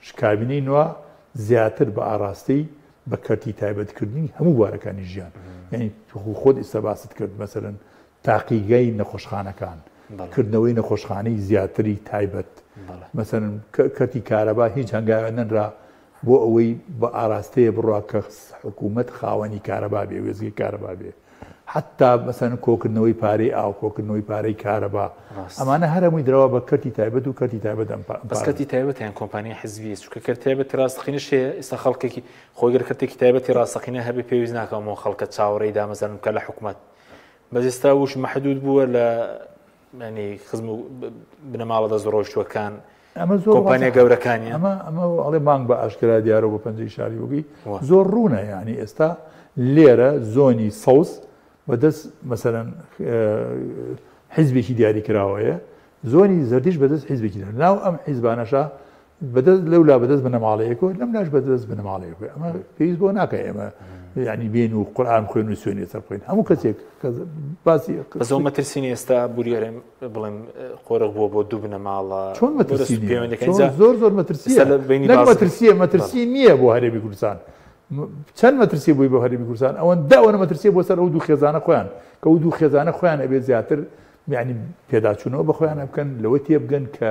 شکاوینەی نوێ زیاتر بە ئاراستەی بە کەرتی تایبەتکردنی هەموو بوارەکانی ژیان یعنی خۆت ئێستا باست کرد مەسەرەن تاقیگای نەخۆشخانەکان کردنەوەی نەخۆشخانەی زیاتری تایبەت مەسەرەن کەرتی کارەبا هیچ هەنگاوێ نەنرا بۆ ئەوەی بە ئاراستەیە بڕوا کە حکوومەت خاوەنی کارەبا بێ وێزگی کارەبا بێ حتا مەسەرەن کۆکردنەوەی پارەی ئاو کۆکردنەوەی پارەی کارەبا ئەمانە هەرمووی درەوە بە کەرتی تایبەت و کەرتی تایبەت بەس کەرتی تایبەت یان کۆمپانیای حیزبی چونکە کەرتی تایبەتی ڕاستەقینەش هەیە ئێستا خەڵکێکی خۆی گەر کەرتێکی تایبەتی ڕاستەقینە هەبێ پێویست ناکەمەوە خەڵکە چاوەڕێی دامەزانم کە لە حکوومەت بەس ئێستا وش مەحدود بووە لە ینی خزم و بنەماڵە دەستڕۆیشتووەکان کۆمپانیا گەورەکانی ئەمە ئەڵێ مانگ بە ئاشکرا دیارە بۆ پەنجەی شاری وەگەی زۆر ڕوونە یعنی ئێستا لێرە زۆنی سەوز بەدەست مەسەرەن حیزبێکی دیاری کراوەیە زۆنی زەردیش بەدەست حیزبێکی ناو ئەم حیزبانەشە بەدەست لەولا بەدەست بنەماڵەیەکەوە لەم لاش بەدەست بنەماڵەیەکە ئەمە پێویست بۆ ناکە ئێمە ینی بێن و قورئان خوێن و سوێنی سەر بخۆین هەموو کەسێک باسی بەزەو مەترسینی ئێستا بوریارێم بڵێم قۆرغ بووە بۆ دوو بنەماڵە چۆن زۆر مەترسیە مەترسی نییە بۆ هەرێمی کوردستان چەند مەترسی بووی بۆ هەرێمی کوردستان ئەوەن داوەنە مەترسیە بۆ سەر ئەو دوو خێزانە خۆیان کە ئەو دوو خێزانە خۆیان ئەبێت زیاتر یعنی پێداچوونەوە بە خۆیان بکەن لەوە تێبگەن کە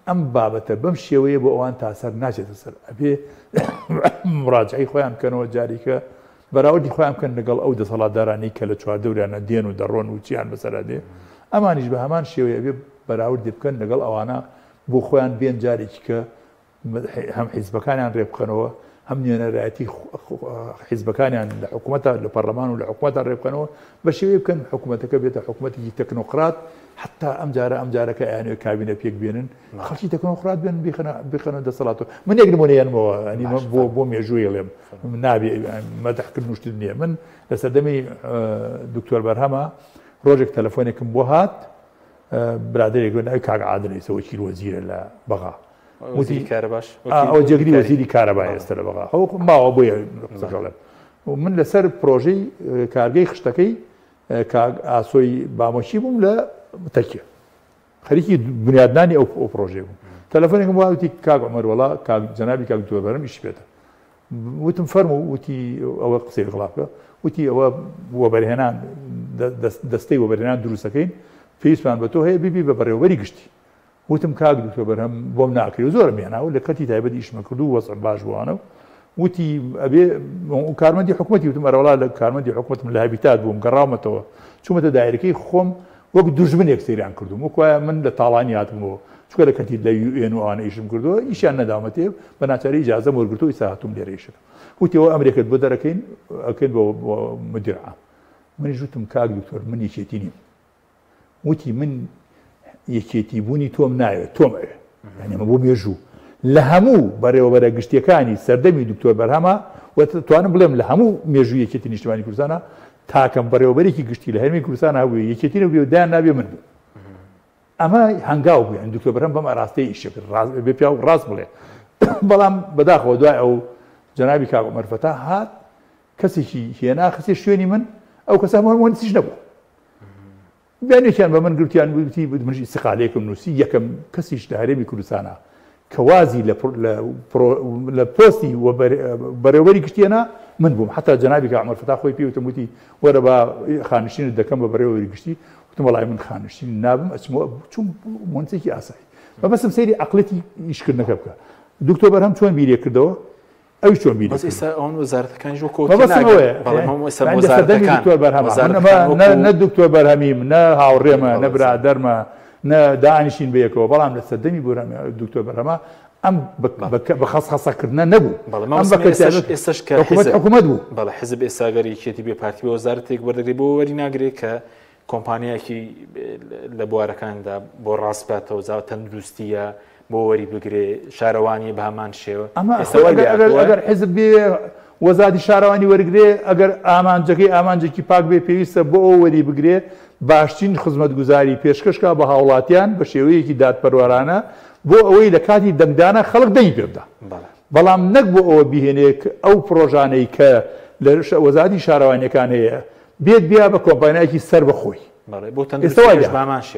ئەم بابەتە بەم شێوەیە بۆ ئەوان تاسەر ناچێتە سەر ئەبێ مراجعی خۆیان بکەنەوە جاریکە بەراوردی خۆیان بکەن لەگەڵ ئەو دەسەڵاتدارانی کە لە چواردەوریانە دێن و دەڕۆن و چیان بەسەرا دێ ئەمانیش بە هەمان شێوەیە بێ بەراوردی بکەن لەگەڵ ئەوانە بۆ خۆیان بێن جارێکی کە هەم حیزبەکانیان ڕێ بکەنەوە هەم نوێنەرایەتی حیزبەکانیان لە حکوومەتە لە پەرلەمان و لە حکوومەتە ڕێ بکەنەوە بە شێوەیە بکەن حکوومەتەکە بێتە حکوومەتێکی تەکنۆقرات حتا ئەم جارەکە ئەیانوێ کابینە پێک بێنن خەڵکی تەکنۆقرات بێن بخەنە دەسەڵاتەوە من یەک نمونەیانمەوە ئەنی بۆ مێژووی لێم نابێ مەدەحکردن و شت نییە من لە سەردەمی دکتۆر بەرهەمە ڕۆژێک تەلەفۆنێکم بۆ هات برادێک ناوی کاک عادلەی وەکیل وەزیرە لە بەغا وەزیری کارەباش ئەو جێگری وەزیری کارەبای ئێستا لە بەغا ماوە بۆیە قسەڵێم من لەسەر پرۆژەی کارگەی خشتەکەی کاک ئاسۆی بامۆچی بووم لە تەکیە خەریکی بنیادنانی ئەو پرۆژێ بوو تەلەفۆنێکم وتی کاک عومەر وەڵا جەنابی کاک دکتۆر بەرهەم ئیش پێێتە وتم فەرموو وتی ئەوە قسەی خڵاپە وتی ئەوە وەبەرهێنان دەستەی وەبەرهێنان دروستەکەین پێویستمان بە تۆ هەیە بیبی بە بەڕێوەبەری گشتی وتم کاک دکتۆر بەرهەم بۆم ناکرێ زۆرم هێناوە لە کەتی تایبەت ئیشمە کردو وەزع باش بووانە وتی ئەبێ کارمەندی حکوومەتی وتم ئەرەوەڵا لە کارمەندی حکوومەتم لە هەبیتات بووم گەڕاومەتەوە چوومەتە دایرەکەی خۆم وەک دوژمنێک سەیریان کردوم وەکوایە من لە تاڵانی هاتمەوە چکە لە کەتی لە UN و ئەوانە ئیشم کردووە ئیشیان نەدامەتێ بە ناچاری ئیجازەم وەرگرتووە ئیستا هاتووم لێرە ئیشەکەم وتیەوە ئەمریکت بۆ دەرەکەین ئەکەین بۆ مدیر عام منیش وتم کاک دکتۆر من یەکێتی نیم وتی من یەکێتی بوونی تۆم ناوێت تۆم ئەوێ یعنی ئەمە بۆ مێژوو لە هەموو بەڕێوەبەرە گشتیەکانی سەردەمی دکتۆر بەرهەمە توانم بڵێم لە هەموو مێژووی یەکێتی نیشتیمانی کوردستانە تاکەم بەڕێوەبەرێکی گشتی لە هەرێمی کوردستان هەبووی یەکێتی نەبووی و دایان نابێ من بوو ئەمە هەنگاو بوو یعنی دکتۆر بەرهەم بەم ئاراستەی ئیش کرد بێ پیا و ڕاست بڵێ بەڵام بەداخەوە دوای ئەو جەنابی کاک عومەر فەتا هات کەسێکی هێنا خستێ شوێنی من ئەو کەسە مهندسیش نەبوو بیانێکیان بە من گرتیان وتی منش ئیستیقالەیەکم نووسی یەکەم کەسیش لە هەرێمی کوردستانە کە وازی لە پۆستی بەڕێوەبەری گشتیەنە من بووم حتا جەنابی کاک عومەر فەتا خۆی پێوتم وتی وەرە بە خانشتینت دەکەم بە بەڕێوەبەری گشتی وتم وەڵای من خانشتین نابم ئەچمەوە چوون مهندسێکی ئاسایی بەبەستم سەیری عەقڵەتی ئیشکردنەکە بکە دکتۆر بەرهەم چۆن بیرێ کردەوە ئەوی چۆن بیرێ بەس ئێستا ئەوان وەزارەتەکانی ژۆ کۆتی ناگەن بەڵام هەموو ئێستا نە دکتۆر بەرهەمیم نە هاوڕێمە نە برادەرمە نە دانیشین بەیەکەوە بەڵام لە سەردەمی دکتۆر بەرهەمە ئەم بە خەسخەسەکردنە نەبوو ئێستاش کە حکوومەت بوو بەڵێ حیزب ئێستا گەریکێتی بێ پارتی بە وەزارەتێک وەردەگرێت بۆ وەری ناگرێت کە کۆمپانیایەکی لە بوارەکاندا بۆ ڕاستباتەوە زاوە تەندروستیە بۆ وەری بگرێ شارەوانی بە هەمان شێوە ئەگەر حیزب بێ وەزاتی شارەوانی وەرگێ ئەگەر ئامانجێکی پاک بێ پێویستە بۆ ئەو وەری بگرێ باشترین خزمەتگوزاری پێشکەشکا بە هاوڵاتیان بە شێوەیەکی دادپەروەرانە بۆ ئەوەی لە کاتی دەنگدانە خەڵک دەنگی پێ بدە بەڵام نەک بۆ ئەوە بهێنێک ئەو پرۆژانەی کە لە وەزارەتی شارەوانیەکان هەیە بێت بیا بە کۆمپانیایەکی سەر بەخۆی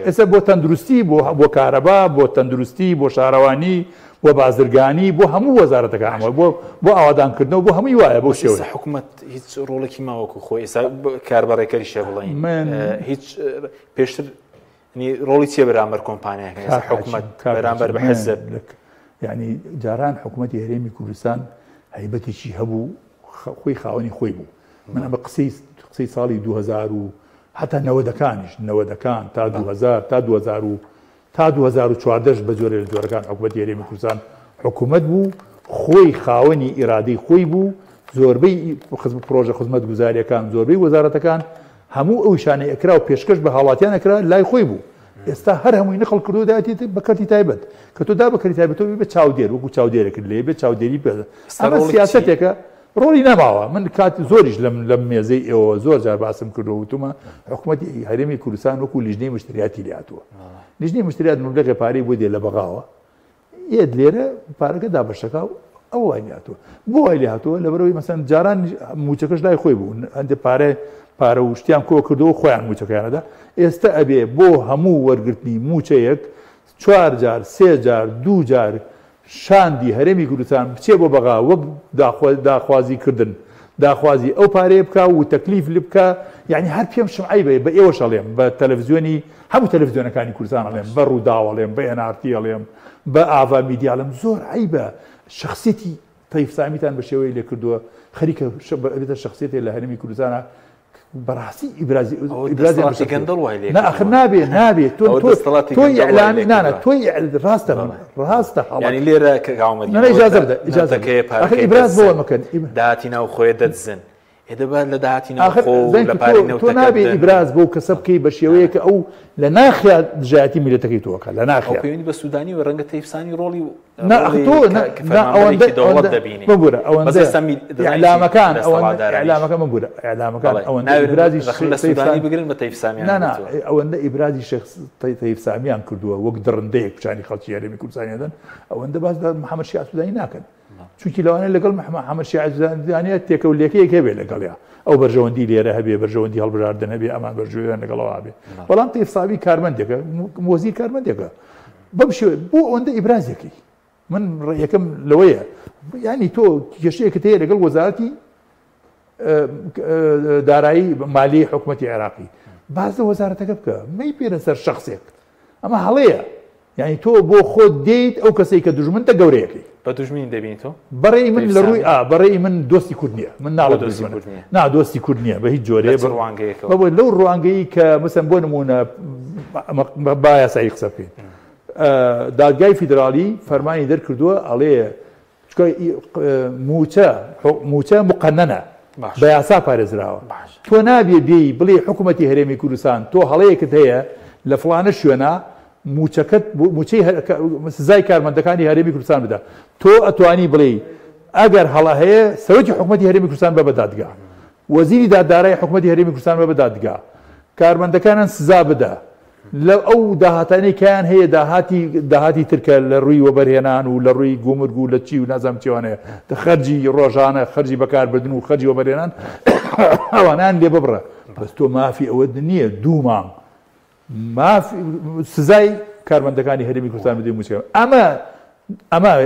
ئێستا بۆ تەندروستی بۆ کارەبا بۆ تەندروستی بۆ شارەوانی بۆ بازرگانی بۆ هەموو وەزارەتەکانەوە بۆ ئاوادانکردنەوە بۆ هەمووی وایە بۆ شێوە حکوومەت هیچ ڕۆڵێکی ماوەکو خۆی ئێستا کاربڕێکەری شێ بڵین هیچ پێشتر ڕۆڵی چیە بەرامبەر کۆمپانیاکە حکوومەت بەرامبەر بە حیزب یعنی جاران حکوومەتی هەرێمی کوردستان هەیبەتێکی هەبوو خۆی خاوەنی خۆی بوو من ئەمە قسەی ساڵی 2000 و حتا 90ەکان تا 2000 تا 2014 بە جۆرە لە جۆرەکان حکوومەتی هەرێمی کوردستان حکوومەت بوو خۆی خاوەنی ئیرادەی خۆی بوو زۆربەی پرۆژە خزمەتگوزاریەکان زۆربەی وەزارەتەکان هەموو ئەو شانەی ئەکرا و پێشکەش بە هاوڵاتیان ئەکرا لای خۆی بوو ئێستا هەر هەمووی نەخەڵ کردو داێت بەکەتی تایبەت کە تۆ دا بەکەری تایبەتەوە بە چاودێر وەکو چاودێرەکرد لێ بێت چاودێری پێ ئەمە سیاسەتێکە ڕۆڵی نەماوە من کاتی زۆریش لەم مێزەی ئێوە زۆر جار باسم کردەوە وتومە حکوومەتی هەرێمی کوردستان وەکو لیژنەی مشتریاتی لاتووە لیژنەی مشتریات مبلەغی پارەی بۆ دێ لە بەغاوە ئێد لێرە پارەکە دابەشەکە ئەو وای هاتووە بۆ وای لێ هاتووە لەبەرەوەی مەسەن جاران موچەکەش لای خۆی بوو هەندێک پارە و شتیان کۆ کردەوە خۆیان موچەکەیانەدا ئێستا ئەبێ بۆ هەموو وەرگرتنی موچەیەک 4 جار 3 جار 2 جار شاندی هەرێمی کوردستان بچێ بۆ بەغا وەک داخوازی کردن داخوازی ئەو پارەیە بکە و تەکلیف لێ بکە یعنی هەر پێم شمعی بە ئێوە شەڵێم بە تەلەڤیزیۆنی هەموو تەلەڤیزیۆنەکانی کوردستان ئەڵێم بە ڕووداوەڵێم بە NRT ئەڵێم بە ئاوا میدیاڵێم زۆر عیبە شخصیەتی تەیف سامیتان بە شێوەیە لێ کردووە خەریکە بێتە شخصیەتێک لە هەرێمی کوردستانە بەڕاستی ئیبرازی گەندەڵ وای لێ ناخر نابێت تۆی ئەعلانی نانە تۆی ڕاستە ینی لێرە کە گاومەدی ئیجازە بدە ئیجازەکەی ئیبراز بۆ مەکەن داهاتی ناو خۆی دەدزن دەبات لە داهاتی ناو خۆ لە پارەی نەوتەکە تۆ نابێت ئیبراز بۆ کەسە بکەی بە شێوەیە کە ئەو لە ناخیات دژایەتی میلەتەکەی تۆکە لە ناخیات پەیوەندی بە سوودانی و ڕەنگە تەیفسانی ڕۆڵی ئەوەندەعلامەکان ئەوەندە ئیبرازی سوودانی بگرن بە تەیفسامیان ئەوەندە ئیبرازی شخص تەیفسامیان کردووە وەک دڕندەیەک پیشانی خەڵکی هەرێمی کوردستانی دەن ئەوەندە باس محەممەد شیع سوودانی ناکەن چونکی لەوانەیە لەگەڵ محەممەد شیع سوودانیە تێکەولێکەیەک هەبێ لەگەڵیا ئەو بەرژەوەندی لێرە هەبێ بەرژەوەندی هەڵبژاردن هەبێ ئەمان بەرژەوەیان لەگەڵەوە هەبێ بەڵام تەیفساوی کارمەندێکە مۆزی کارمەندێکە بەم شێوەیە بۆ ئەوەندە ئیبرازێکی من ڕێیەکەم لەوەیە ینی تۆ کێشەیەکت هەیە لەگەڵ وەزارەتی دارایی مالی حکوومەتی عێراقی باز لە وەزارەتەکە بکە مەی پێرە سەر شخصێک ئەمە هەڵەیە یعنی تۆ بۆ خۆت دێیت ئەو کەسەی کە دوژمنتە گەورەیەکی بە دوژمنی دەبینی تۆ بەڕێی من لە ڕووی بەڕێی من دۆستی کورد نییە من ناڵە دۆستی کورد نییە بە هیچ جۆرێ بۆ لەو ڕوانگەی کە مەسەن بۆ نمونە با یاسایی قسە بکەین دادگای فیدرالی فەرمانی دەرکردووە ئەڵێ موچە مقەننە بە یاسا پارێزراوە تۆ نابێ بێی بڵێ حکوومەتی هەرێمی کوردستان تۆ هەڵەیەکت هەیە لە فڵانە شوێنە موچەکەت موچەی سزای کارمەندەکانی هەرێمی کوردستان بدە تۆ ئەتوانی بڵێ ئەگەر هەڵە هەیە سەرۆکی حکوومەتی هەرێمی کوردستان بە دادگا وەزیری دادارای حکوومەتی هەرێمی کوردستان بە دادگا کارمەندەکانان سزا بدە لە ئەو داهاتانەی کیان هەیە داهاتی ترکە لە ڕووی وەبەرهێنان و لە ڕووی گومرگ و لە چی و نازام چێوانەیە خەرجی ڕۆژانە خەرجی بەکاربردن و خەرجی وەبەرهێنان ئەوانان لێ ببڕە بەس تۆ مافی ئەوە نییە دوو مانگ سزای کارمەندەکانی هەرێمی کوردستان بدەی موچەکە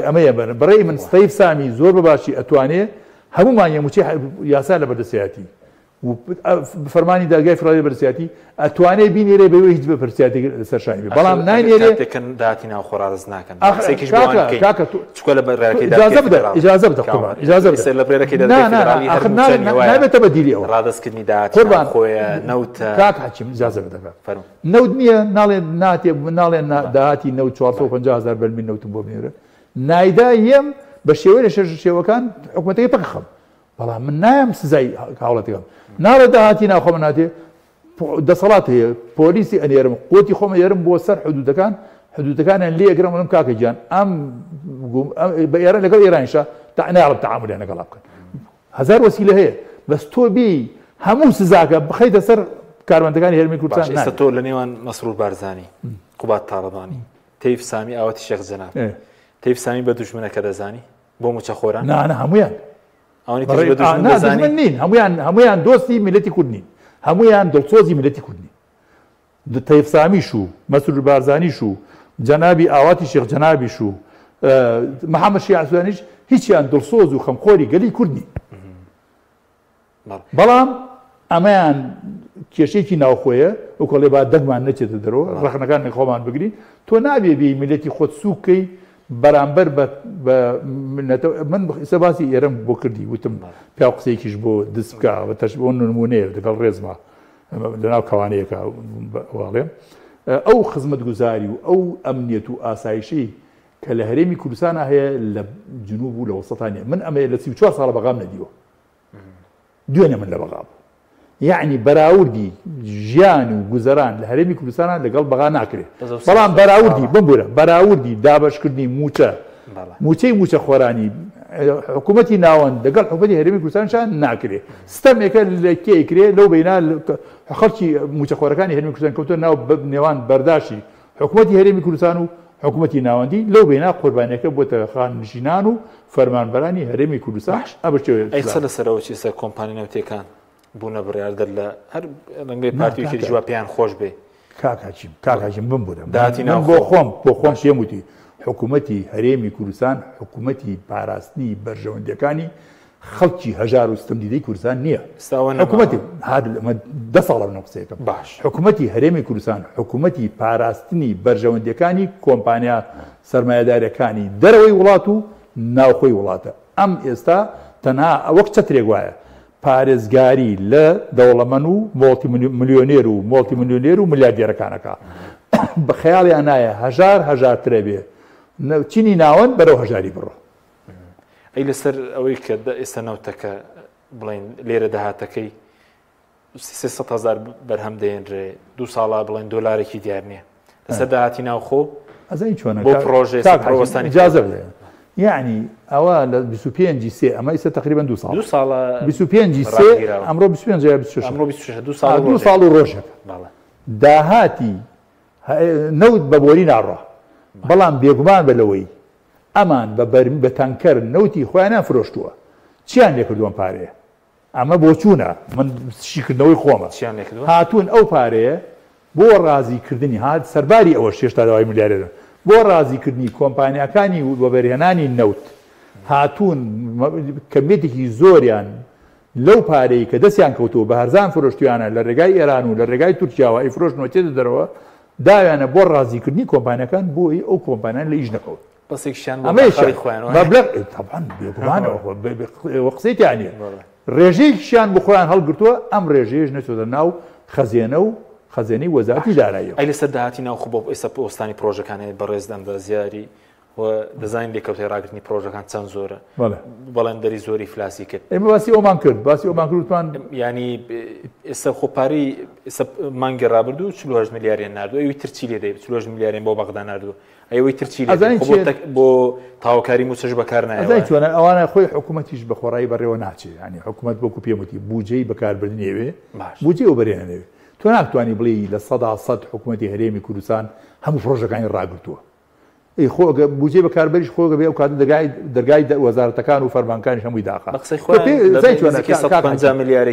ئەمەیە بەڕێی من تەیف سامی زۆر بەباشی ئەتوانێت هەمومان یەموچی یاسا لە بەردەستایەتی فەرمانی دادگای فیدرالی بەردەستایەتی ئەتوانێت بینێرێ بەوەی هیچ بەپرسیاتی سەرشانی بێ بەڵام ناینێرێ داهاتی ناو خۆ ڕاز ناکەن ئیجازە بدە نابێتە بەدیلی ئەوە ڕادەستکردنی داهاتی خۆیە نەوتە کاک حەکیم ئیجازە بدە نەوت نییە ناڵێن داهاتی نەوت 450,000 بەرمیل نەوتم بۆ بنێرە نایدا یەم بە شێوەیە لە شێوەکان حکوومەتەکەی پەکخەم بەڵام من نایم سزای هاوڵەتەکەم ناڵێ داهاتی ناخۆمە ناتێ دەسەڵات هەیە پۆلیسی ئەنێرم قوتی خۆمە یێرم بۆ سەر حدودەکانیان لێ ئەگرم ئەم کاکە گیان ئەم بە ئێران لەگەڵ ئێرانیشە ناڵم تەعاملیان لەگەڵا بکەن هەزار وەسیلە هەیە بەس تۆ بێ هەموو سزاکە بخەیتە سەر کارمەندەکانی هەرێمی کوردستان ئێستا تۆ لە نێوان مەسرور بارزانی قوبات تاڵەبانی تەیف سامی ئاوەتی شێخ جەناب تەیف سامی بە دوژمنەکە دەزانی بۆ موچەخۆران نانە هەمویان نین هەمویان دۆستی میلەتی کورد نین هەمویان دڵسۆزی میلەتی کورد نین تەیب سامیش و مەسرور بارزانیش و جەنابی ئاواتی شێخ جەنابیش و محەممەد شیع سوانیش هیچیان دڵسۆز و خەمخۆری گەلی کورد نین بەڵام ئەمەیان کێشەیەکی ناوخۆیە وەکڵێ با دەگمان نەچێتە دەرەوە ڕەخنەکان خۆمان بگرین تۆ نابێ بێ میلەتی خۆت سووکەی بەرامبەر بە من سەباسی ئێرەم بۆ کردی وتم پیا قسەیەکیش بۆ دەست بکە بە تەش بۆ نمونەیە دەگەڵ ڕێزمە لەناو کەوانەیەکە واڵێ ئەو خزمەت گوزاری و ئەو ئەمنیەت و ئاسایشەی کە لە هەرێمی کوردستانە هەیە لە جنوب و لە وەسەطانیە من ئەمە لە 34 ساڵە بەغام نەدیوە دوێنێ من لە بەغام یعنی بەراوردی ژیان و گوزەران لە هەرێمی کوردستانە لەگەڵ بەغا ناکرێت بەڵام بەراوردی بمبورە بەراوردی دابەشکردنی موچەی موچە خۆرانی حکوومەتی ناوەند لەگەڵ حکوومەتی هەرێمی کوردستانشان ناکرێت ستەمێکە لە کێکرێ لەو بەینا خەڵکی موچەخۆرەکانی هەرێمی کوردستان کەوتە ناو نێوان بەرداشی حکوومەتی هەرێمی کوردستان و حکوومەتی ناوەندی لەو بەینا قوربانیەکە بۆتە خاننشینان و فەرمانبەرانی هەرێمی کوردستان ئەیسە لەسەرەوە چیسە کۆمپانی نەوتەکان بوونە بڕیاردە لە هەر ڕەنگەی پارتیویەکی جووا پێیان خۆش بێ کاکاچیم بمبورە بۆ خۆم شێم وتی حکوومەتی هەرێمی کوردستان حکوومەتی پاراستنی بەرژەوەندەکانی خەڵکی هەژار و ستەمدیدەی کوردستان نییە حکوومەتی دە ساڵە بنەوە قسەیەکە باش حکوومەتی هەرێمی کوردستان حکوومەتی پاراستنی بەرژەوەندەکانی کۆمپانیا سەرمایەدارەکانی دەرەوەی وڵات و ناوخۆی وڵاتە ئەم ئێستا تەنها وەک چەترێک وایە پارێزگاری لە دەوڵەمەند و مۆڵتی ملیۆنێر و مۆڵتی ملیۆنێر و ملیاردێرەکانەکە بە خەیاڵیان نایە هەژارترە بێ چینی ناوەند بەرەو هەژاری بڕۆ ئەی لەسەر ئەوەی کە ئێستا نەوتەکە بڵێن لێرە داهاتەکەی 300,000 بەرهەم دێنرێ 2 ساڵا بڵێن دۆلارێکی دیار نییە لەسەر داهاتی ناوخۆ ئەزای چۆنە بۆ پرۆژێ پرۆستانی اجازە بدە یعنی ئەوە لە 25 سێ ئەمە ئێستا تقریبا 2 ساڵە 25 سێ ئەمڕۆ 25 2 ساڵ و ڕۆژێک داهاتی نەوت بە بۆری ناڕە بەڵام بێگومان بە لەوەی ئەمان بە تانکەر نەوتی خۆیانیان فرۆشتووە چیان لێ کردووەم پارەیە ئەمە بۆ چوونە من شیکردنەوەی خۆمە هاتوون ئەو پارەیە بۆ ڕازیکردنی هات سەرباری ئەوە 6 تا 2 میلیارد بۆ ڕازیکردنی کۆمپانیەکانی و وەبەرهێنانی نەوت هاتوون کەمێتێکی زۆریان لەو پارەی کە دەستیان کەوتووە بە هەرزان فرۆشتیانە لە ڕێگای ئێران و لە ڕێگای تورکیاوە ئەی فرۆشتنەوە چێتە دەرەوە داویانە بۆ ڕازیکردنی کۆمپانیەکان بۆی ئەو کۆمپانیان لە هیچ نەکەوت قسەیتیانە ڕێژەیەکیشیان بۆ خۆیان هەڵگرتووە ئەم ڕێژەیەش نەچۆتە ناو خەزیێنە و خەزێنەی وەزارەتی دارایی ئەی لەسەر داهاتی ناوخۆ بۆ ئێستا پۆستانی پرۆژەکانی بەڕێزدەم بە زیاری و دەزانین لێکەوتەی ڕاگرتنی پرۆژەکان چەند زۆرە بەڵێندەری زۆری فلاسی کرد ئێمە باسی ئەومان کرد باسی ئەومان کردوان ینی ئێستا خۆپاری ئێستا مانگی ڕابردوو 48 میلیاردیان نردووە ئەوی ترچی لێ دەیت 48 میلیاردیان بۆ بەغدا نردووە ئەوەی ترچی بۆ تاوەکاری موچەش بەکار نایە ئەوانە خۆی حکوومەتیش بە خۆڕایی بەڕێوە ناچێت ینی حکوومەت بۆکو پێموتی بودجەی بەکاربردنێوێ بودجێ و بەرێنەوێ تۆ ناتوانانی بڵێ لە 100 حکوومەتی هەرێمی کوردستان هەموو پرۆژەکانی ڕاگرتووە بودجێ بەکاربەریش خۆگە بێ ئەو کات دەرگای وەزارەتەکان و فەرمانەکانی هەمووی داخە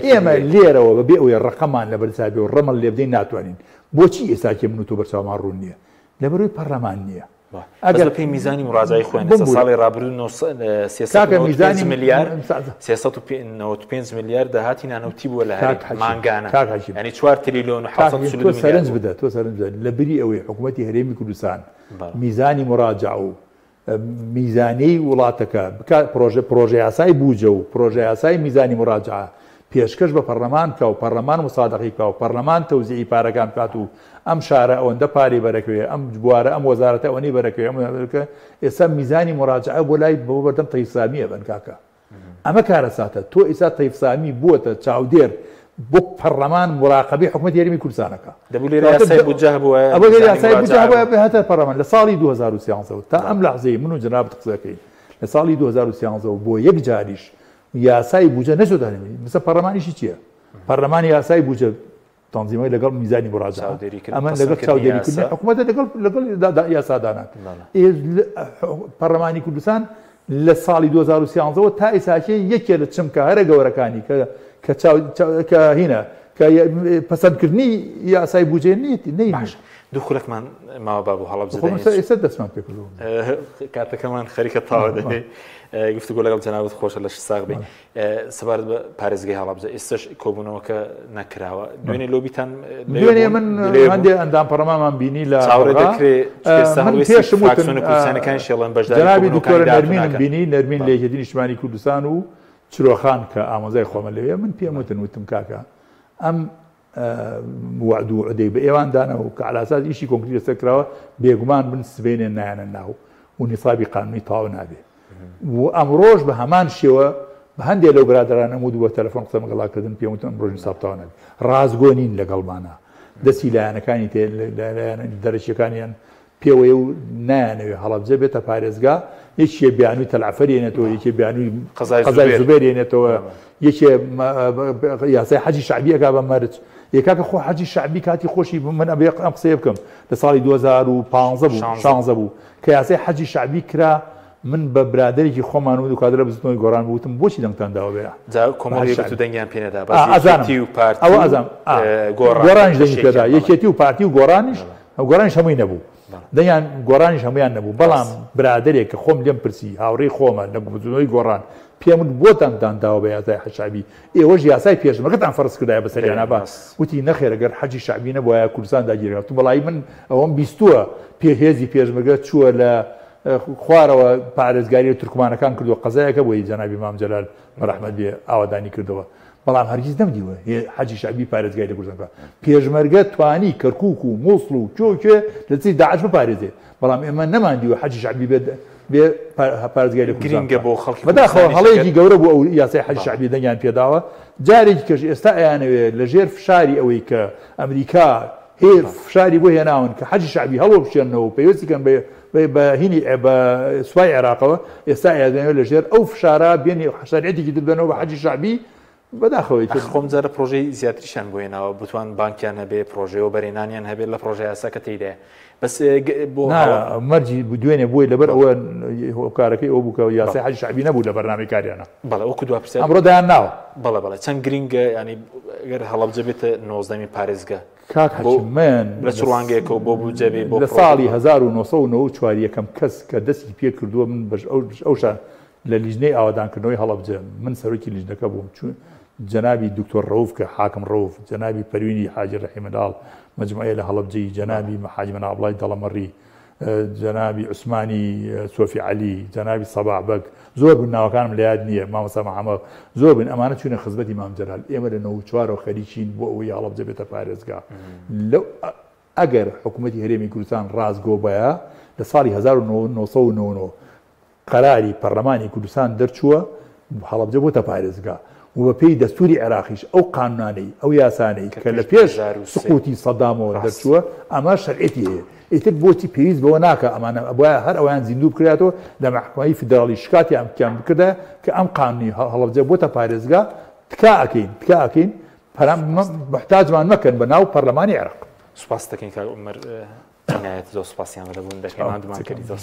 ئێمە لێرەوە بەبێ ئەوەی ڕقەمان لە بەرچاوی و ڕەمەڵ لێ بدەین ناتوانین بۆچی ئێستاکێ من و تۆ بەرچاومان ڕوون نییە لەبەرەوەی پەرلەمان نییە ئەگەر پێی میزانی مڕاجعی خۆیان ساڵی ڕابردوو 395 میلیارد داهاتی نانەوتی بووە لە مانگانە ینی 4 تریلیۆن و 700 سەرنج بدە تۆ سەرنج بدە لە بری ئەوەی حکوومەتی هەرێمی کوردستان میزانی مڕاجع و میزانەی وڵاتەکە پرۆژە یاسای بوجە و پرۆژە یاسای میزانی مڕاجعە پێشکەش بە پەرلەمان کە و پەرلەمان مسادقی کە و پەرلەمان تەوزیعی پارەکان کات و ئەم شارە ئەوەندە پارەی بەرەکەوێ ئەم بوارە ئەم وەزارەتە ئەوەی بەرەکەوێ ئەمەکە ئێستا میزانی مڕاجعە بۆ لای بەوە بەردەم تەیفسامیە بن کاکە ئەمە کارەساتە تۆ ئێستا تەیفسامی بووەتە چاودێر بۆ پەرلەمان مراقبەی حکوومەتی هەرێمی کوردستانەکە یاسای بودجە بووە هەتە پەرلەمان لە ساڵی 2013 تا ئەم لەحزەی من و جنابەت قسەکەین لە ساڵی 2013 بۆ یەک جاریش یاسای بودجە نەچۆتانێ مثل پەرلەمانیشی چییە پەرلەمانی یاسای بودجە تەنزیمەی لەگەڵ میزانی مڕاجعە ئەمە لەگەڵ چاودێریکردنی حکوومەتە لەگەڵ یاسادانان پەرلەمانی کوردستان لە ساڵی 2013 تا ئێساکە یەکێ لە چمکە هەرە گەورەکانی کە هینە کە پەسەندکردنی یاسای بودجێ نەیت. دوو خولەکمان ماوە بابوو هەڵە ئێستا دەستمان پێ کردووە کاتەکەمان خەریکە تاوە دەبێت گفتگۆ لەگەڵ جەنابەت خۆشە لە ساغ بێ سەبارەت بە پارێزگای هەڵەبجە ئێستش کۆبوونەوەکە نەکراوە دوێنێ لۆبیتان دوێنێ من هەندێ ئەندام پەرلەمانمان بینی لە پێشەکانی شێڵەن بەشداری جەنابی دکتۆرە نەرمینم بینی نەرمین لە یەکێتی نیشتیمانی کوردستان و چرۆخان کە ئامۆزای خۆمە لەوێ من پێم وتم کاکە ئەم وعد و عدەی بە ئێواندانەوە کە علاساس ئیشی کۆنکریت لەسەر کراوە بێگومان بن سبێنێ نایەنە ناو و نیسابی قانونی تاو نابێ و ئەمڕۆژ بە هەمان شێوە بە هەندێک لەو برادران نەمود بە تەلەفۆن قسە مەگەڵاکردن پێم وتن ئەمڕۆژ نیساب تاو نابێ ڕازگۆ نین لەگەڵمانە دەستی لایەنەکانی دەرەچیەکانیان پێوەیە و نایانەوێ هەڵەبجە بێتە پارێزگا یەکێ بیانووی تەلعفەر هێنێتەوە یەکێ بیانووی قەزای زوبێر هێنێتەوە یەکێ یاسای حەجی شەعبی ئەکا بە مەرج یەکاکە خۆ حەجی شەعبی کاتی خۆشی من ئەم قسەیە بکەم لە ساڵی 2015 بوو کە یاسای حەجی شەعبی کرا من بە برادێکی خۆمان و کادرە بزنەوەی گۆڕان بوتم بۆچی دەنگتانداوە بێرە کۆمەڵێک دەنگیان پێنەدا ئەوە ئەزانم گۆڕانیش دەنگی پێدا یەکێتی و پارتی و گۆڕانیش گۆڕانیش هەمووی نەبوو دەیان گۆڕانیش هەمویان نەبوو بەڵام برادێک کە خۆم لێم پرسی هاوڕێی خۆمە لە بزنەوەی گۆڕان پێم بۆتان دانداوە بە یاسای حەجی شەعبی ئێوەش یاسای پێشمەرگتان فەرز کردایە بەسەریانە باس وتی نەخێر ئەگەر حەجی شەعبی نەبووایە کوردستان داگیرێت تو بەڵای من ئەوەم بیستووە پێهێزی پێشمەرگە چووە لە خوارەوە پارێزگاری تورکمانەکان کردووە قەزایەکە بۆی جەنابی مام جەلال ڕەحمەت بێ ئاوادانی کردەوە بەڵام هەرگیز نەمدیوە حەجی شەعبی پارێزگای لە کوردستان پێشمەرگە توانی کەرکووک و مووسڵ و چۆکێ لە چی داعش بپارێزێ بەڵام ئێمە نەماندیوە حەجی شەعبی بێ پارێزگای لە کوردستان گرینگە بۆ خەڵکی بەداخەوە هەڵەیەکی گەورە بوو ئەو یاسای حەجی شەعبی دەنگیان پێداوە جارێکی کەش ئێستا ئەیانەوێت لە ژێر فشاری ئەوەی کە ئەمریکا هێر فشاری بۆ هێناون کە حەجی شەعبی هەڵۆ بشێنەوە پێویستیکەن بە هینی بە سوپای عێراقەوە ئێستا ئەیانەوێت لە ژێر ئەو فشارە بێنی شەریعەتێکی دبنەوە بە حەجی شەعبی بەداخەوەی خۆم جارە پرۆژەی زیاتریشان بۆ هێناوە بتوان بانکیان هەبێ پرۆژەوە بەرێنانیان هەبێت لە پرۆژە یاساکە تێیدا بەس بۆ مەرجی دوێنێ بۆی لەبەر ئەوە کارەکەی ئەو بووکە یاسای حەجی شەعبی نەبوو لە بەرنامەی کاریانە بەڵێ وەکو دوا پرسیار ئەمڕۆ دایان ناوە بەڵێ چەند گرینگە ینی ئەگەر هەڵەبجە بێتە 19 پارێزگە کاک حەچمەن لە چڕوانگەیەکەوە بۆ بوجە بێ بۆ لە ساڵی 1994 یەکەم کەس کە دەستی پێ کردووە من ئەوشان لە لیژنەی ئاوادانکردنەوەی هەڵەبجە من سەرۆکی لیژنەکە بووم چون جنابی دکتۆر ڕەوف کە حاکم ڕەوف جنابی پەروینی حاجی ڕەحیمەداڵ مجموعەیە لە هەڵەبجەی جنابی حاجی مەنابڵای دەڵەمەڕی جنابی عوسمانی سۆفی عەلی جنابی سەباح بەگ زۆر بن ناوەکانم لە یاد نییە مامۆستا محەممەد زۆر بن ئەمانە چوونە خزمەتی مام جەلال ئێمە لە 94 خەریکین بۆ ئەوەی هەڵەبجە بێتە پارێزگا لەو ئەگەر حکوومەتی هەرێمی کوردستان ڕازگۆ بەیە لە ساڵی 1999 قەراری پەرلەمانی کوردستان دەرچووە هەڵەبجە بۆتە پارێزگا و بە پێی دەستوری عێراقیش ئەو قانونانەی ئەو یاسانەی کە لە پێش سقوتی سەدامەوە دەرچووە ئەمە شەرعەتی هەیە ئیتر بۆچی پێویست بەوە ناکە ئەمانە بۆیە هەر ئەویان زیندوو بکرێتەوە لە محکمەی فیدراڵی شکاتی ئەمکیان بکردە کە ئەم قانونی هەڵەبجە بۆتە پارێزگا تکا ئەکەین محتاجمان مەکەن بە ناو پەرلەمانی عێراق سوپاس دەکەین کاک عومەر عنایەت زۆر سوپاسیان لەبوون دەکەین هەندمان کردی زۆر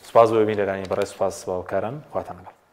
سوپاس بۆ ببین لەرانی بەڕێز سوپاس باوەکاران خواتان لەگەڵ